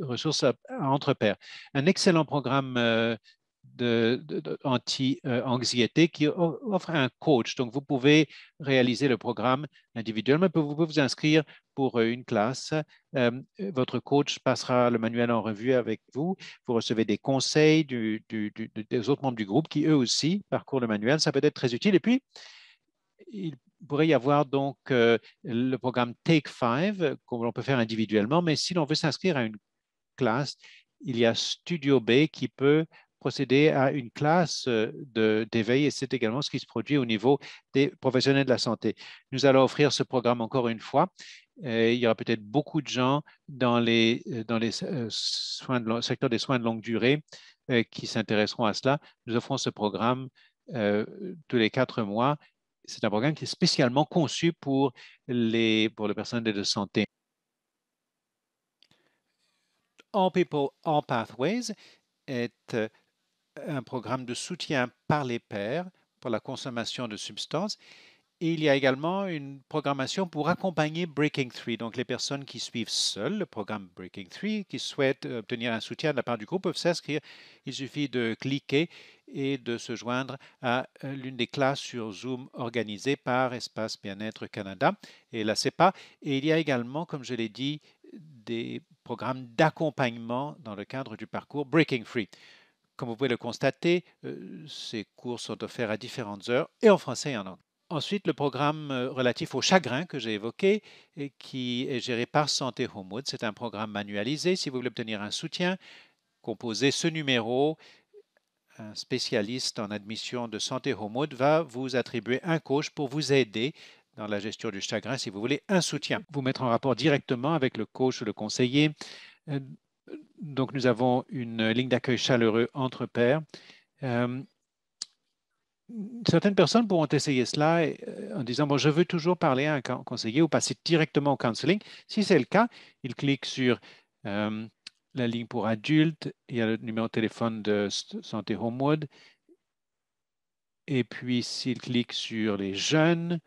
ressources à entre pairs. Un excellent programme anti-anxiété qui offre un coach. Donc, vous pouvez réaliser le programme individuellement, mais vous pouvez vous inscrire pour une classe. Votre coach passera le manuel en revue avec vous. Vous recevez des conseils des autres membres du groupe qui, eux aussi, parcourent le manuel. Ça peut être très utile. Et puis, il pourrait y avoir donc le programme Take 5 que l'on peut faire individuellement, mais si l'on veut s'inscrire à une classe, il y a Studio B qui peut procéder à une classe d'éveil et c'est également ce qui se produit au niveau des professionnels de la santé. Nous allons offrir ce programme encore une fois. Il y aura peut-être beaucoup de gens dans les secteurs des soins de longue durée qui s'intéresseront à cela. Nous offrons ce programme tous les 4 mois. C'est un programme qui est spécialement conçu pour le personnel de santé. All People, All Pathways est un programme de soutien par les pairs pour la consommation de substances. Et il y a également une programmation pour accompagner Breaking Three. Donc, les personnes qui suivent seules le programme Breaking Three, qui souhaitent obtenir un soutien de la part du groupe, peuvent s'inscrire. Il suffit de cliquer et de se joindre à l'une des classes sur Zoom organisées par Espace Bien-être Canada et la CEPA. Et il y a également, comme je l'ai dit, des programmes d'accompagnement dans le cadre du parcours Breaking Free. Comme vous pouvez le constater, ces cours sont offerts à différentes heures et en français et en anglais. Ensuite, le programme relatif au chagrin que j'ai évoqué et qui est géré par Santé Homewood, c'est un programme manualisé. Si vous voulez obtenir un soutien, composez ce numéro. Un spécialiste en admission de Santé Homewood va vous attribuer un coach pour vous aider dans la gestion du chagrin si vous voulez un soutien. Vous mettre en rapport directement avec le coach ou le conseiller. Donc, nous avons une ligne d'accueil chaleureux entre pairs. Certaines personnes pourront essayer cela en disant, bon, je veux toujours parler à un conseiller ou passer directement au counseling. Si c'est le cas, ils cliquent sur la ligne pour adultes, il y a le numéro de téléphone de Santé Homewood. Et puis, s'ils cliquent sur les jeunes,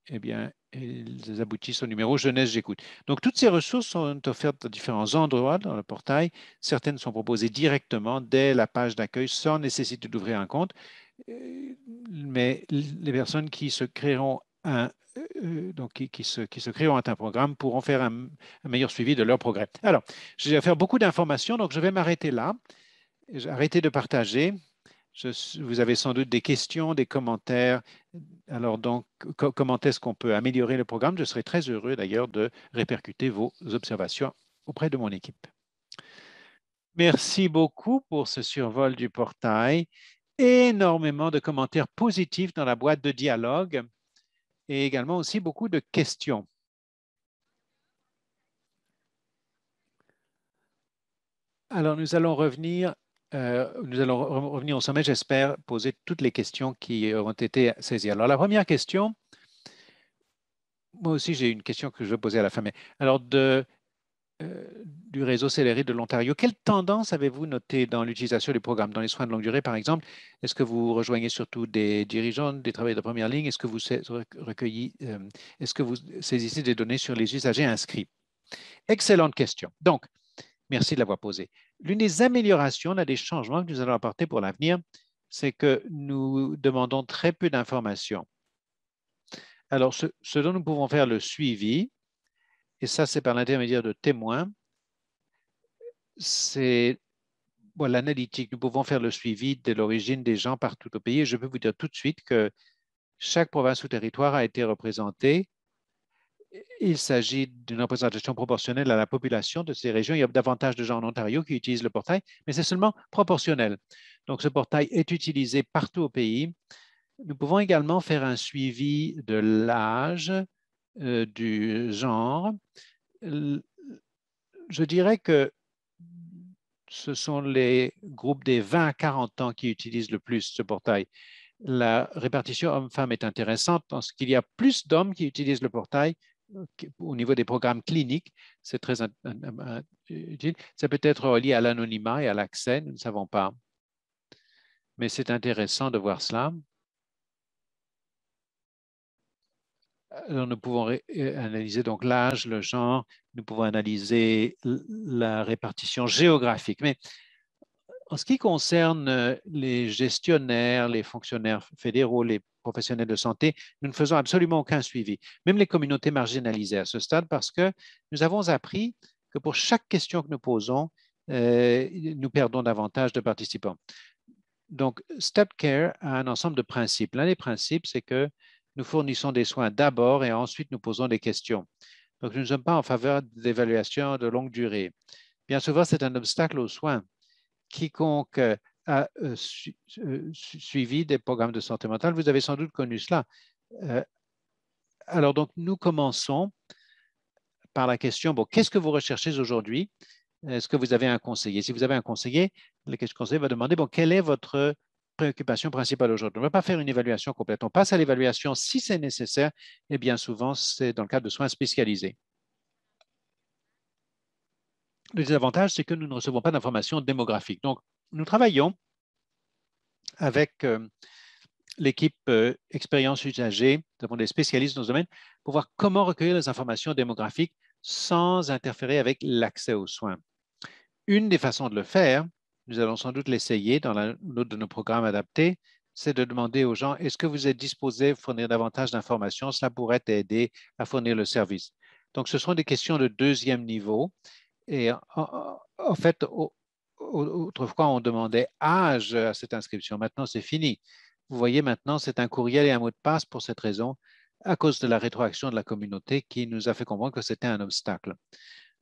eh bien, ils aboutissent au numéro Jeunesse J'écoute. Donc, toutes ces ressources sont offertes à différents endroits dans le portail. Certaines sont proposées directement dès la page d'accueil sans nécessité d'ouvrir un compte. Mais les personnes qui se créeront qui se créeront un programme pourront faire un meilleur suivi de leur progrès. Alors, je vais faire beaucoup d'informations, donc je vais m'arrêter là. Arrêtez de partager. Vous avez sans doute des questions, des commentaires. Alors donc, comment est-ce qu'on peut améliorer le programme? Je serai très heureux d'ailleurs de répercuter vos observations auprès de mon équipe. Merci beaucoup pour ce survol du portail. Énormément de commentaires positifs dans la boîte de dialogue et également aussi beaucoup de questions. Alors, nous allons revenir au sommet, j'espère, poser toutes les questions qui ont été saisies. Alors, la première question, moi aussi, j'ai une question que je vais poser à la fin. Mais alors, du réseau CLRI de l'Ontario, quelle tendance avez-vous noté dans l'utilisation du programme, dans les soins de longue durée, par exemple? Est-ce que vous rejoignez surtout des dirigeants, des travailleurs de première ligne? Est-ce que vous est-ce que vous saisissez des données sur les usagers inscrits? Excellente question. Donc, merci de l'avoir posée. L'une des améliorations, l'un des changements que nous allons apporter pour l'avenir, c'est que nous demandons très peu d'informations. Alors, ce dont nous pouvons faire le suivi, et ça, c'est par l'intermédiaire de témoins, c'est l'analytique. Nous pouvons faire le suivi de l'origine des gens partout au pays. Et je peux vous dire tout de suite que chaque province ou territoire a été représentée. Il s'agit d'une représentation proportionnelle à la population de ces régions. Il y a davantage de gens en Ontario qui utilisent le portail, mais c'est seulement proportionnel. Donc, ce portail est utilisé partout au pays. Nous pouvons également faire un suivi de l'âge, du genre. Je dirais que ce sont les groupes des 20 à 40 ans qui utilisent le plus ce portail. La répartition homme-femme est intéressante parce qu'il y a plus d'hommes qui utilisent le portail au niveau des programmes cliniques. C'est très utile. Ça peut être lié à l'anonymat et à l'accès, nous ne savons pas. Mais c'est intéressant de voir cela. Alors, nous pouvons analyser donc l'âge, le genre, nous pouvons analyser la répartition géographique. Mais En ce qui concerne les gestionnaires, les fonctionnaires fédéraux, les professionnels de santé, nous ne faisons absolument aucun suivi, même les communautés marginalisées à ce stade, parce que nous avons appris que pour chaque question que nous posons, nous perdons davantage de participants. Donc, StepCare a un ensemble de principes. L'un des principes, c'est que nous fournissons des soins d'abord et ensuite nous posons des questions. Donc, nous ne sommes pas en faveur d'évaluations de longue durée. Bien souvent, c'est un obstacle aux soins. Quiconque a suivi des programmes de santé mentale, vous avez sans doute connu cela. Alors, donc, nous commençons par la question, bon, qu'est-ce que vous recherchez aujourd'hui? Est-ce que vous avez un conseiller? Si vous avez un conseiller, le conseiller va demander, bon, quelle est votre préoccupation principale aujourd'hui? On ne va pas faire une évaluation complète. On passe à l'évaluation si c'est nécessaire, et bien souvent, c'est dans le cadre de soins spécialisés. Le désavantage, c'est que nous ne recevons pas d'informations démographiques. Donc, nous travaillons avec l'équipe expérience usagée, nous avons des spécialistes dans ce domaine, pour voir comment recueillir les informations démographiques sans interférer avec l'accès aux soins. Une des façons de le faire, nous allons sans doute l'essayer dans l'autre de nos programmes adaptés, c'est de demander aux gens, est-ce que vous êtes disposés à fournir davantage d'informations? Cela pourrait aider à fournir le service. Donc, ce sont des questions de deuxième niveau. Et en fait, autrefois, on demandait âge à cette inscription. Maintenant, c'est fini. Vous voyez, maintenant, c'est un courriel et un mot de passe pour cette raison, à cause de la rétroaction de la communauté qui nous a fait comprendre que c'était un obstacle.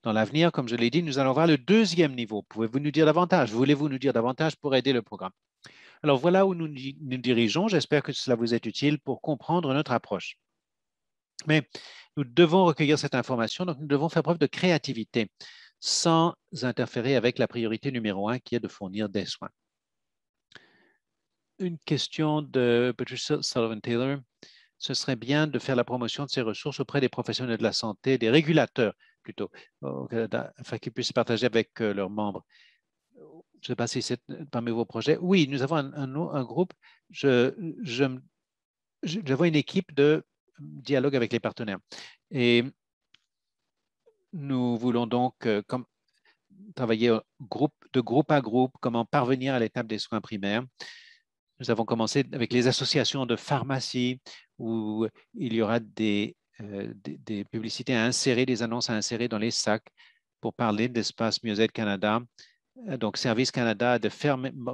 Dans l'avenir, comme je l'ai dit, nous allons voir le deuxième niveau. Pouvez-vous nous dire davantage? Voulez-vous nous dire davantage pour aider le programme? Alors, voilà où nous dirigeons. J'espère que cela vous est utile pour comprendre notre approche. Mais nous devons recueillir cette information, donc nous devons faire preuve de créativité sans interférer avec la priorité numéro 1 qui est de fournir des soins. Une question de Patricia Sullivan-Taylor. Ce serait bien de faire la promotion de ces ressources auprès des professionnels de la santé, des régulateurs plutôt, au Canada, afin qu'ils puissent partager avec leurs membres. Je ne sais pas si c'est parmi vos projets. Oui, nous avons un groupe. Je vois une équipe de dialogue avec les partenaires. Et nous voulons donc travailler de groupe à groupe, comment parvenir à l'étape des soins primaires. Nous avons commencé avec les associations de pharmacie où il y aura des publicités à insérer, des annonces à insérer dans les sacs pour parler d'Espace Mieux-être Canada. Donc, Service Canada a de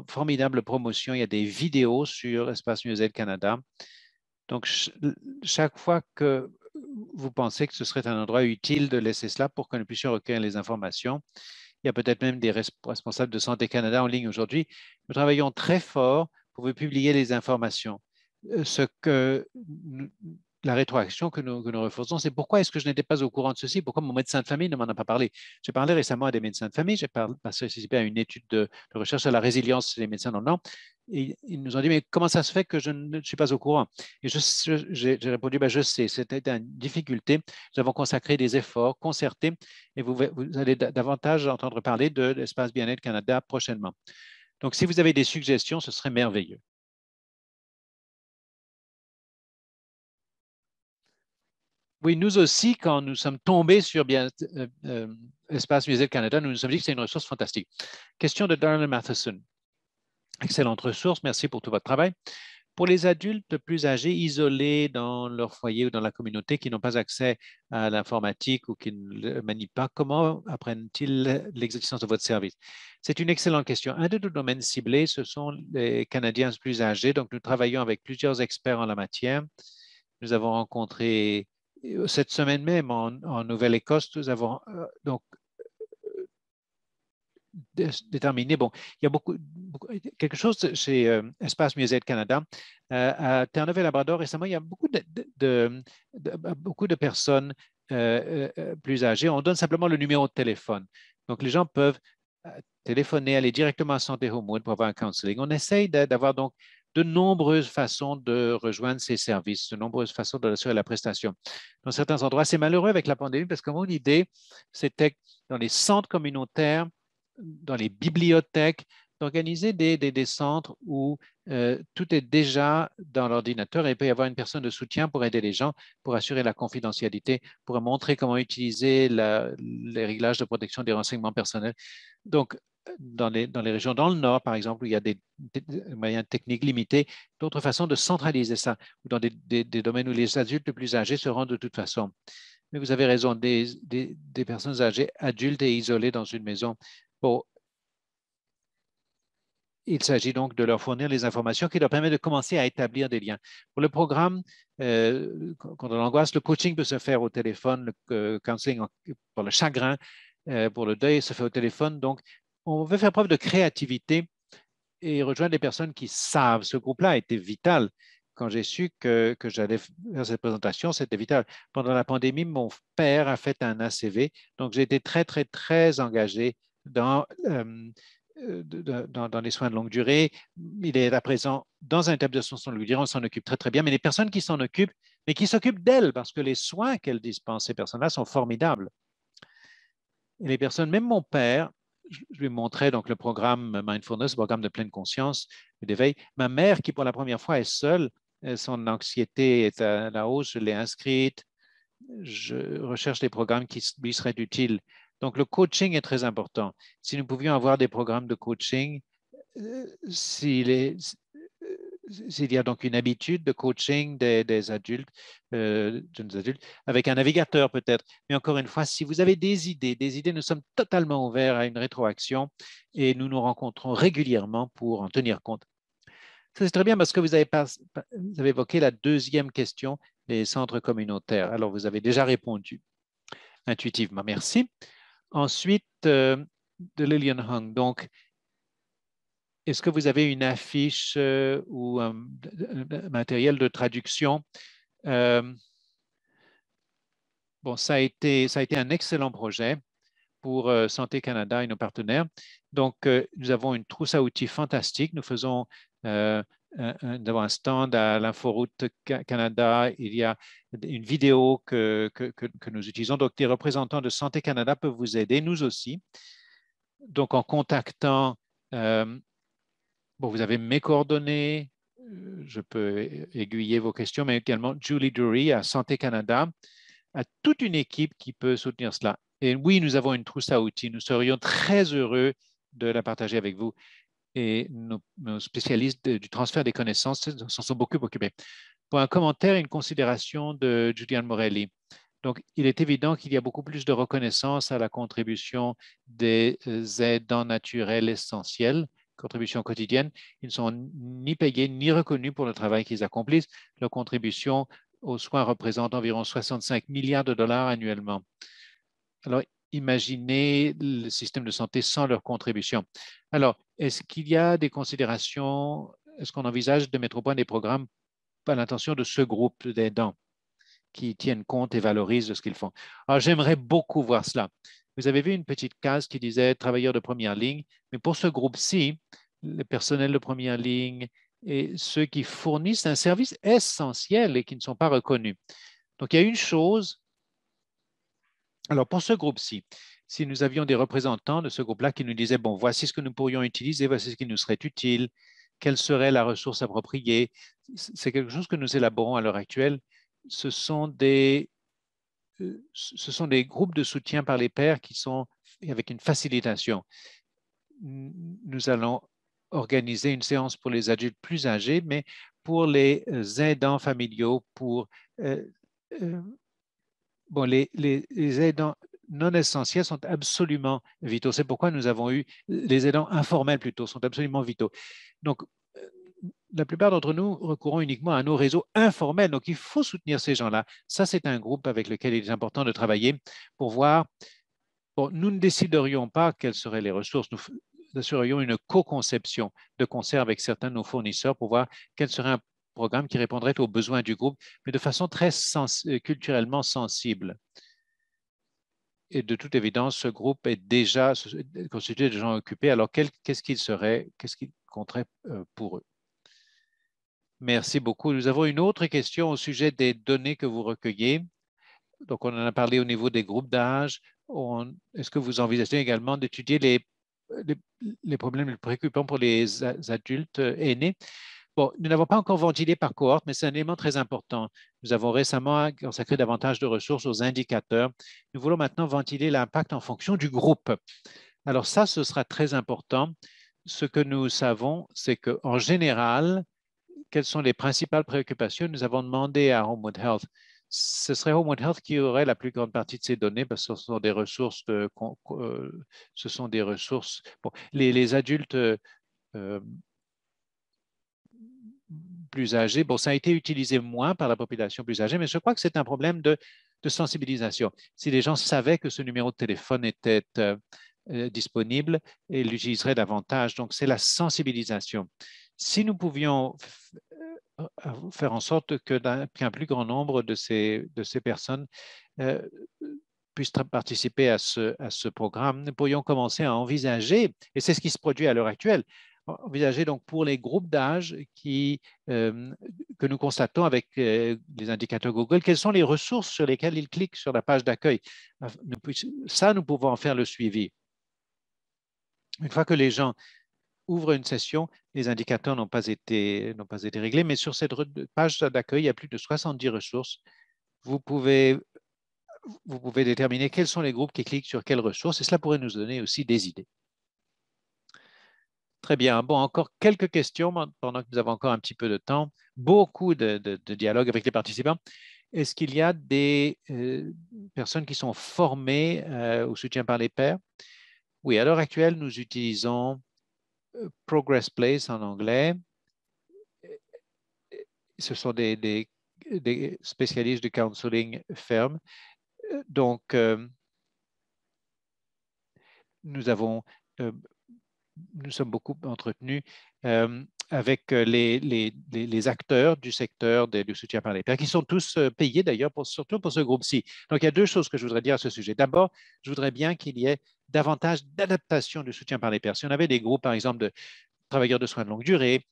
formidables promotions. Il y a des vidéos sur Espace Mieux-être Canada. Donc, chaque fois que vous pensez que ce serait un endroit utile de laisser cela pour que nous puissions recueillir les informations, il y a peut-être même des responsables de Santé Canada en ligne aujourd'hui. Nous travaillons très fort pour publier les informations. La rétroaction que nous refaisons, c'est pourquoi est-ce que je n'étais pas au courant de ceci? Pourquoi mon médecin de famille ne m'en a pas parlé? J'ai parlé récemment à des médecins de famille, j'ai participé à une étude de recherche sur la résilience des médecins dans le Nord, et ils nous ont dit, mais comment ça se fait que je ne suis pas au courant? Et j'ai répondu, ben, je sais, c'était une difficulté. Nous avons consacré des efforts concertés et vous allez davantage entendre parler de l'Espace Bien-être Canada prochainement. Donc, si vous avez des suggestions, ce serait merveilleux. Oui, nous aussi, quand nous sommes tombés sur Espace Musée Canada, nous nous sommes dit que c'est une ressource fantastique. Question de Darren Matheson. Excellente ressource, merci pour tout votre travail. Pour les adultes plus âgés, isolés dans leur foyer ou dans la communauté, qui n'ont pas accès à l'informatique ou qui ne le manient pas, comment apprennent-ils l'existence de votre service? C'est une excellente question. Un de nos domaines ciblés, ce sont les Canadiens plus âgés. Donc, nous travaillons avec plusieurs experts en la matière. Nous avons rencontré cette semaine même en Nouvelle-Écosse, nous avons donc déterminé, bon, il y a quelque chose chez Espace Mieux-être Canada. À Terre-Neuve-et-Labrador, récemment, il y a beaucoup de personnes plus âgées. On donne simplement le numéro de téléphone. Donc, les gens peuvent téléphoner, aller directement à Santé Homewood pour avoir un counseling. On essaye d'avoir donc de nombreuses façons de rejoindre ces services, de nombreuses façons d'assurer la prestation. Dans certains endroits, c'est malheureux avec la pandémie parce que mon idée, c'était dans les centres communautaires, dans les bibliothèques, d'organiser des centres où tout est déjà dans l'ordinateur et il peut y avoir une personne de soutien pour aider les gens, pour assurer la confidentialité, pour montrer comment utiliser les réglages de protection des renseignements personnels. Donc, dans les régions dans le nord, par exemple, où il y a des moyens techniques limités, d'autres façons de centraliser ça, ou dans des domaines où les adultes les plus âgés se rendent de toute façon. Mais vous avez raison, des personnes âgées, adultes et isolées dans une maison. Bon, il s'agit donc de leur fournir les informations qui leur permettent de commencer à établir des liens. Pour le programme, contre l'angoisse, le coaching peut se faire au téléphone, le counseling pour le chagrin, pour le deuil se fait au téléphone. Donc, on veut faire preuve de créativité et rejoindre les personnes qui savent. Ce groupe-là a été vital. Quand j'ai su que j'allais faire cette présentation, c'était vital. Pendant la pandémie, mon père a fait un ACV, donc j'ai été très, très, très engagé dans les soins de longue durée. Il est à présent dans un établissement de soins de longue durée, on s'en occupe très, très bien, mais les personnes qui s'en occupent, mais qui s'occupent d'elles, parce que les soins qu'elles dispensent, ces personnes-là, sont formidables. Et les personnes, même mon père, je lui montrais donc le programme Mindfulness, le programme de pleine conscience et d'éveil. Ma mère, qui pour la première fois est seule, son anxiété est à la hausse, je l'ai inscrite. Je recherche des programmes qui lui seraient utiles. Donc, le coaching est très important. Si nous pouvions avoir des programmes de coaching, s'il y a donc une habitude de coaching des adultes, jeunes adultes, avec un navigateur peut-être. Mais encore une fois, si vous avez des idées, nous sommes totalement ouverts à une rétroaction et nous nous rencontrons régulièrement pour en tenir compte. C'est très bien parce que vous avez évoqué la deuxième question, les centres communautaires. Alors, vous avez déjà répondu intuitivement. Merci. Ensuite, de Lillian Hung. Donc, est-ce que vous avez une affiche ou un matériel de traduction? Bon, ça a été un excellent projet pour Santé Canada et nos partenaires. Donc, nous avons une trousse à outils fantastique. Nous faisons nous avons un stand à l'Inforoute Canada. Il y a une vidéo que nous utilisons. Donc, des représentants de Santé Canada peuvent vous aider, nous aussi. Donc, en contactant, bon, vous avez mes coordonnées, je peux aiguiller vos questions, mais également Julie Dury à Santé Canada, à toute une équipe qui peut soutenir cela. Et oui, nous avons une trousse à outils. Nous serions très heureux de la partager avec vous. Et nos spécialistes du transfert des connaissances s'en sont beaucoup occupés. Pour un commentaire et une considération de Juliane Morelli. Donc, il est évident qu'il y a beaucoup plus de reconnaissance à la contribution des aidants naturels essentiels, contribution quotidienne. Ils ne sont ni payés ni reconnus pour le travail qu'ils accomplissent. Leur contribution aux soins représente environ 65 milliards de dollars annuellement. Alors, imaginez le système de santé sans leur contribution. Alors, est-ce qu'il y a des considérations, est-ce qu'on envisage de mettre au point des programmes à l'intention de ce groupe d'aidants qui tiennent compte et valorisent de ce qu'ils font? Alors, j'aimerais beaucoup voir cela. Vous avez vu une petite case qui disait travailleurs de première ligne, mais pour ce groupe-ci, le personnel de première ligne et ceux qui fournissent un service essentiel et qui ne sont pas reconnus. Donc, il y a une chose. Alors, pour ce groupe-ci, si nous avions des représentants de ce groupe-là qui nous disaient, bon, voici ce que nous pourrions utiliser, voici ce qui nous serait utile, quelle serait la ressource appropriée, c'est quelque chose que nous élaborons à l'heure actuelle. Ce sont des groupes de soutien par les pairs qui sont avec une facilitation. Nous allons organiser une séance pour les adultes plus âgés, mais pour les aidants familiaux, pour bon, les aidants non essentiels sont absolument vitaux. C'est pourquoi nous avons eu les aidants informels plutôt, sont absolument vitaux. Donc, la plupart d'entre nous recourons uniquement à nos réseaux informels. Donc, il faut soutenir ces gens-là. Ça, c'est un groupe avec lequel il est important de travailler pour voir. Bon, nous ne déciderions pas quelles seraient les ressources. Nous assurerions une co-conception de concert avec certains de nos fournisseurs pour voir quel serait un programme qui répondrait aux besoins du groupe, mais de façon très culturellement sensible. Et de toute évidence, ce groupe est déjà constitué de gens occupés. Alors, qu'est-ce qu'il compterait pour eux? Merci beaucoup. Nous avons une autre question au sujet des données que vous recueillez. Donc, on en a parlé au niveau des groupes d'âge. Est-ce que vous envisagez également d'étudier les problèmes les préoccupants pour les adultes aînés? Bon, nous n'avons pas encore ventilé par cohorte, mais c'est un élément très important. Nous avons récemment consacré davantage de ressources aux indicateurs. Nous voulons maintenant ventiler l'impact en fonction du groupe. Alors ça, ce sera très important. Ce que nous savons, c'est qu'en général, quelles sont les principales préoccupations? Nous avons demandé à Homewood Health. Ce serait Homewood Health qui aurait la plus grande partie de ces données parce que ce sont des ressources, ce sont des ressources. Bon, les adultes plus âgés, bon, ça a été utilisé moins par la population plus âgée, mais je crois que c'est un problème de sensibilisation. Si les gens savaient que ce numéro de téléphone était disponible, ils l'utiliseraient davantage. Donc, c'est la sensibilisation. Si nous pouvions faire en sorte qu'un plus grand nombre de ces personnes puissent participer à ce programme, nous pourrions commencer à envisager, et c'est ce qui se produit à l'heure actuelle, envisager donc pour les groupes d'âge que nous constatons avec les indicateurs Google, quelles sont les ressources sur lesquelles ils cliquent sur la page d'accueil. Ça, nous pouvons en faire le suivi. Une fois que les gens ouvrent une session, les indicateurs n'ont pas été réglés, mais sur cette page d'accueil, il y a plus de 70 ressources. Vous pouvez déterminer quels sont les groupes qui cliquent sur quelles ressources et cela pourrait nous donner aussi des idées. Très bien. Bon, encore quelques questions pendant que nous avons encore un petit peu de temps. Beaucoup de dialogue avec les participants. Est-ce qu'il y a des personnes qui sont formées au soutien par les pairs? Oui, à l'heure actuelle, nous utilisons Progress Place en anglais. Ce sont des spécialistes de counseling ferme. Donc, nous sommes beaucoup entretenus avec les acteurs du secteur du soutien par les pairs, qui sont tous payés d'ailleurs, surtout pour ce groupe-ci. Donc, il y a deux choses que je voudrais dire à ce sujet. D'abord, je voudrais bien qu'il y ait davantage d'adaptation du soutien par les pairs. Si on avait des groupes, par exemple, de travailleurs de soins de longue durée,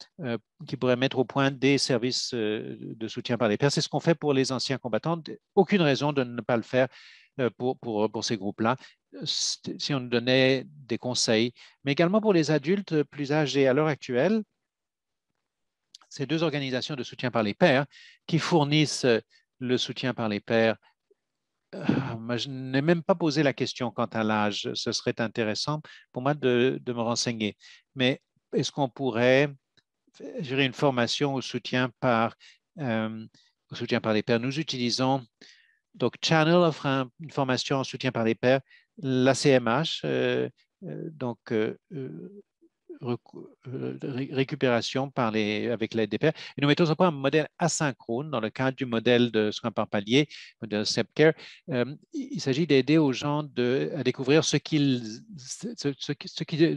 qui pourraient mettre au point des services de soutien par les pairs. C'est ce qu'on fait pour les anciens combattants. Aucune raison de ne pas le faire pour ces groupes-là, si on nous donnait des conseils. Mais également pour les adultes plus âgés à l'heure actuelle, ces deux organisations de soutien par les pairs qui fournissent le soutien par les pairs. Je n'ai même pas posé la question quant à l'âge. Ce serait intéressant pour moi de me renseigner. Mais est-ce qu'on pourrait gérer une formation au soutien par les pairs? Nous utilisons, donc Channel offre une formation en soutien par les pairs, la CMH, récupération avec l'aide des pairs. Et nous mettons au point un modèle asynchrone dans le cadre du modèle de soins par palier, modèle SEPCare. Il s'agit d'aider aux gens à découvrir ce qu'ils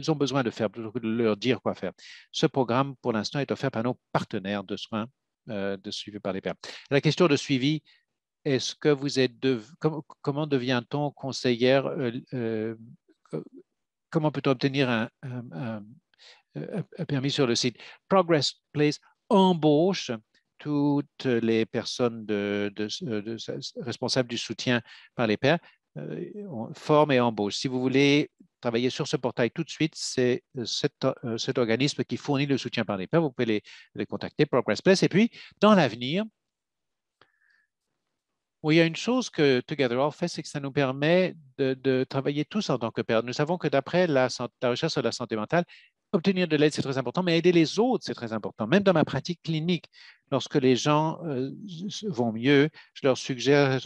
ont besoin de faire, plutôt que de leur dire quoi faire. Ce programme, pour l'instant, est offert par nos partenaires de soins de suivi par les pairs. La question de suivi, est-ce que vous êtes comment devient-on conseillère comment peut-on obtenir un permis sur le site? Progress Place embauche toutes les personnes responsables du soutien par les pairs, forme et embauche. Si vous voulez travailler sur ce portail tout de suite, c'est cet organisme qui fournit le soutien par les pairs. Vous pouvez les contacter, Progress Place. Et puis, dans l'avenir, oui, il y a une chose que Together All fait, c'est que ça nous permet de travailler tous en tant que pairs. Nous savons que d'après la recherche sur la santé mentale, obtenir de l'aide, c'est très important, mais aider les autres, c'est très important. Même dans ma pratique clinique, lorsque les gens vont mieux, je leur suggère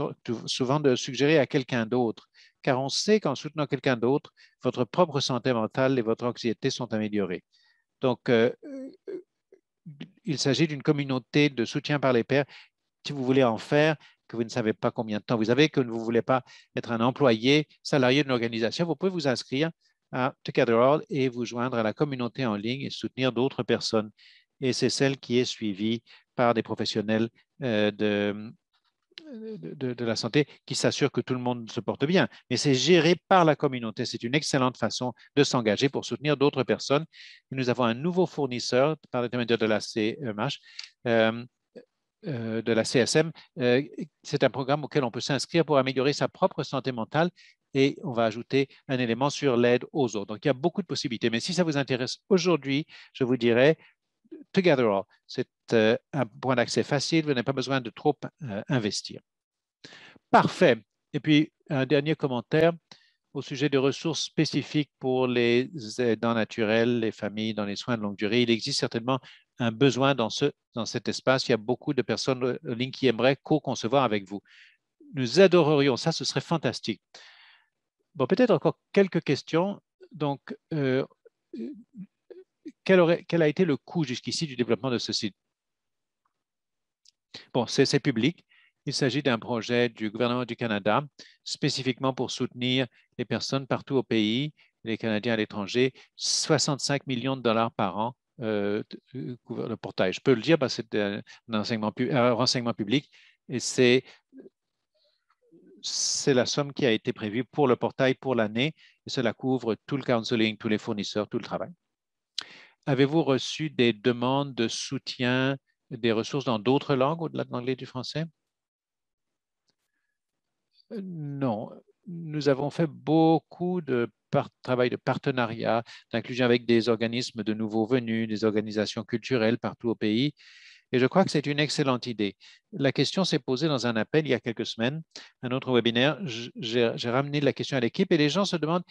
souvent de suggérer à quelqu'un d'autre, car on sait qu'en soutenant quelqu'un d'autre, votre propre santé mentale et votre anxiété sont améliorées. Donc, il s'agit d'une communauté de soutien par les pairs. Si vous voulez en faire, que vous ne savez pas combien de temps vous avez, que vous ne voulez pas être un employé salarié d'une organisation, vous pouvez vous inscrire à Together All et vous joindre à la communauté en ligne et soutenir d'autres personnes. Et c'est celle qui est suivie par des professionnels de la santé qui s'assurent que tout le monde se porte bien. Mais c'est géré par la communauté. C'est une excellente façon de s'engager pour soutenir d'autres personnes. Et nous avons un nouveau fournisseur par l'intermédiaire de la CMH. De la CSM, c'est un programme auquel on peut s'inscrire pour améliorer sa propre santé mentale et on va ajouter un élément sur l'aide aux autres. Donc, il y a beaucoup de possibilités. Mais si ça vous intéresse aujourd'hui, je vous dirais Together All. C'est un point d'accès facile, vous n'avez pas besoin de trop investir. Parfait. Et puis, un dernier commentaire. au sujet de ressources spécifiques pour les aidants naturels, les familles dans les soins de longue durée. Il existe certainement un besoin dans cet espace. Il y a beaucoup de personnes en ligne qui aimeraient co-concevoir avec vous. Nous adorerions ça, ce serait fantastique. Bon, peut-être encore quelques questions. Donc, quel a été le coût jusqu'ici du développement de ce site? Bon, c'est public. Il s'agit d'un projet du gouvernement du Canada spécifiquement pour soutenir les personnes partout au pays, les Canadiens à l'étranger, 65 millions de dollars par an le portail. Je peux le dire parce que c'est un renseignement public et c'est la somme qui a été prévue pour le portail pour l'année et cela couvre tout le counseling, tous les fournisseurs, tout le travail. Avez-vous reçu des demandes de soutien, des ressources dans d'autres langues au-delà de l'anglais et du français? Non. Nous avons fait beaucoup de travail de partenariat, d'inclusion avec des organismes de nouveaux venus, des organisations culturelles partout au pays. Et je crois que c'est une excellente idée. La question s'est posée dans un appel il y a quelques semaines, un autre webinaire. J'ai ramené la question à l'équipe et les gens se demandent,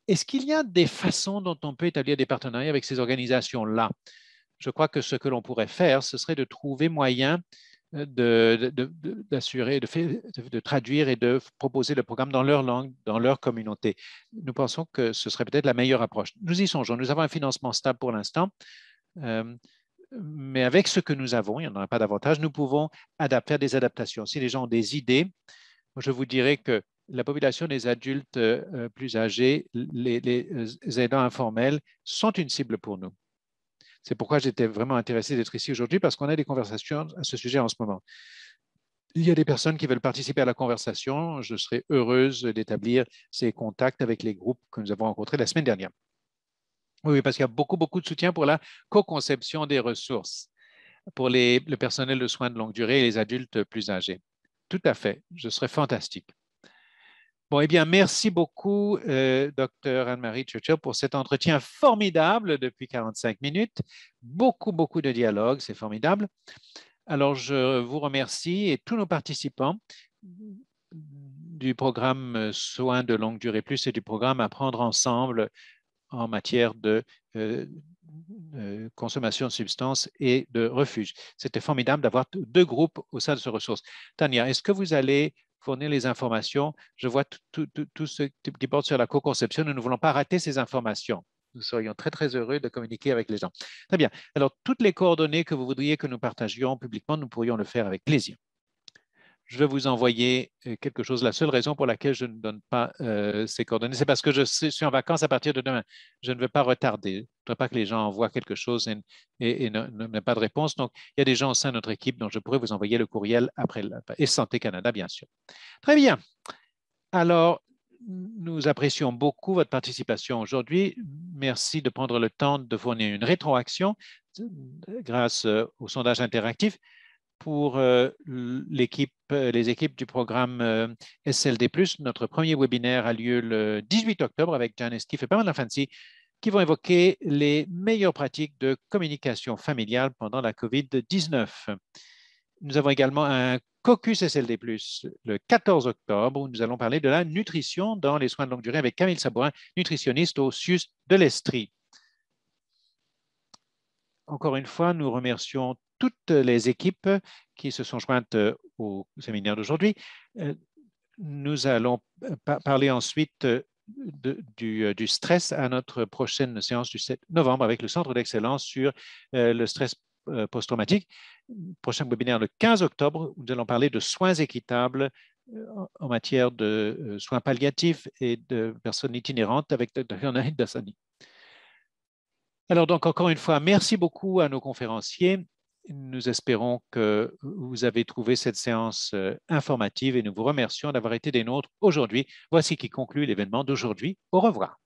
est-ce qu'il y a des façons dont on peut établir des partenariats avec ces organisations-là? Je crois que ce que l'on pourrait faire, ce serait de trouver moyen d'assurer, de traduire et de proposer le programme dans leur langue, dans leur communauté. Nous pensons que ce serait peut-être la meilleure approche. Nous y songeons. Nous avons un financement stable pour l'instant, mais avec ce que nous avons, il n'y en aura pas davantage, nous pouvons faire des adaptations. Si les gens ont des idées, je vous dirais que la population des adultes plus âgés, les aidants informels sont une cible pour nous. C'est pourquoi j'étais vraiment intéressé d'être ici aujourd'hui parce qu'on a des conversations à ce sujet en ce moment. Il y a des personnes qui veulent participer à la conversation. Je serai heureuse d'établir ces contacts avec les groupes que nous avons rencontrés la semaine dernière. Oui, parce qu'il y a beaucoup, beaucoup de soutien pour la co-conception des ressources pour le personnel de soins de longue durée et les adultes plus âgés. Tout à fait, ce serait fantastique. Bon, eh bien, merci beaucoup, Dr. Anne-Marie Churchill, pour cet entretien formidable depuis 45 minutes. Beaucoup, beaucoup de dialogue, c'est formidable. Alors, je vous remercie et tous nos participants du programme Soins de longue durée plus et du programme Apprendre ensemble en matière de consommation de substances et de refuge. C'était formidable d'avoir deux groupes au sein de ces ressources. Tania, est-ce que vous allez fournir les informations? Je vois tout ce qui porte sur la co-conception. Nous ne voulons pas rater ces informations. Nous serions très, très heureux de communiquer avec les gens. Très bien. Alors, toutes les coordonnées que vous voudriez que nous partagions publiquement, nous pourrions le faire avec plaisir. Je vais vous envoyer quelque chose. La seule raison pour laquelle je ne donne pas ces coordonnées, c'est parce que je suis en vacances à partir de demain. Je ne veux pas retarder. Je ne voudrais pas que les gens envoient quelque chose et n'aient pas de réponse. Donc, il y a des gens au sein de notre équipe dont je pourrais vous envoyer le courriel après. Et Santé Canada, bien sûr. Très bien. Alors, nous apprécions beaucoup votre participation aujourd'hui. Merci de prendre le temps de fournir une rétroaction grâce au sondage interactif. Pour les équipes du programme SLD+, notre premier webinaire a lieu le 18 octobre avec Janice Keefe et Pamela Fancy qui vont évoquer les meilleures pratiques de communication familiale pendant la COVID-19. Nous avons également un caucus SLD+, le 14 octobre, où nous allons parler de la nutrition dans les soins de longue durée avec Camille Sabourin, nutritionniste au CIUS de l'Estrie. Encore une fois, nous remercions toutes les équipes qui se sont jointes au séminaire d'aujourd'hui. Nous allons parler ensuite du stress à notre prochaine séance du 7 novembre avec le Centre d'excellence sur le stress post-traumatique. Prochain webinaire le 15 octobre, où nous allons parler de soins équitables en matière de soins palliatifs et de personnes itinérantes avec Dr. Naïd Dassani. Alors donc, encore une fois, merci beaucoup à nos conférenciers. Nous espérons que vous avez trouvé cette séance informative et nous vous remercions d'avoir été des nôtres aujourd'hui. Voici qui conclut l'événement d'aujourd'hui. Au revoir.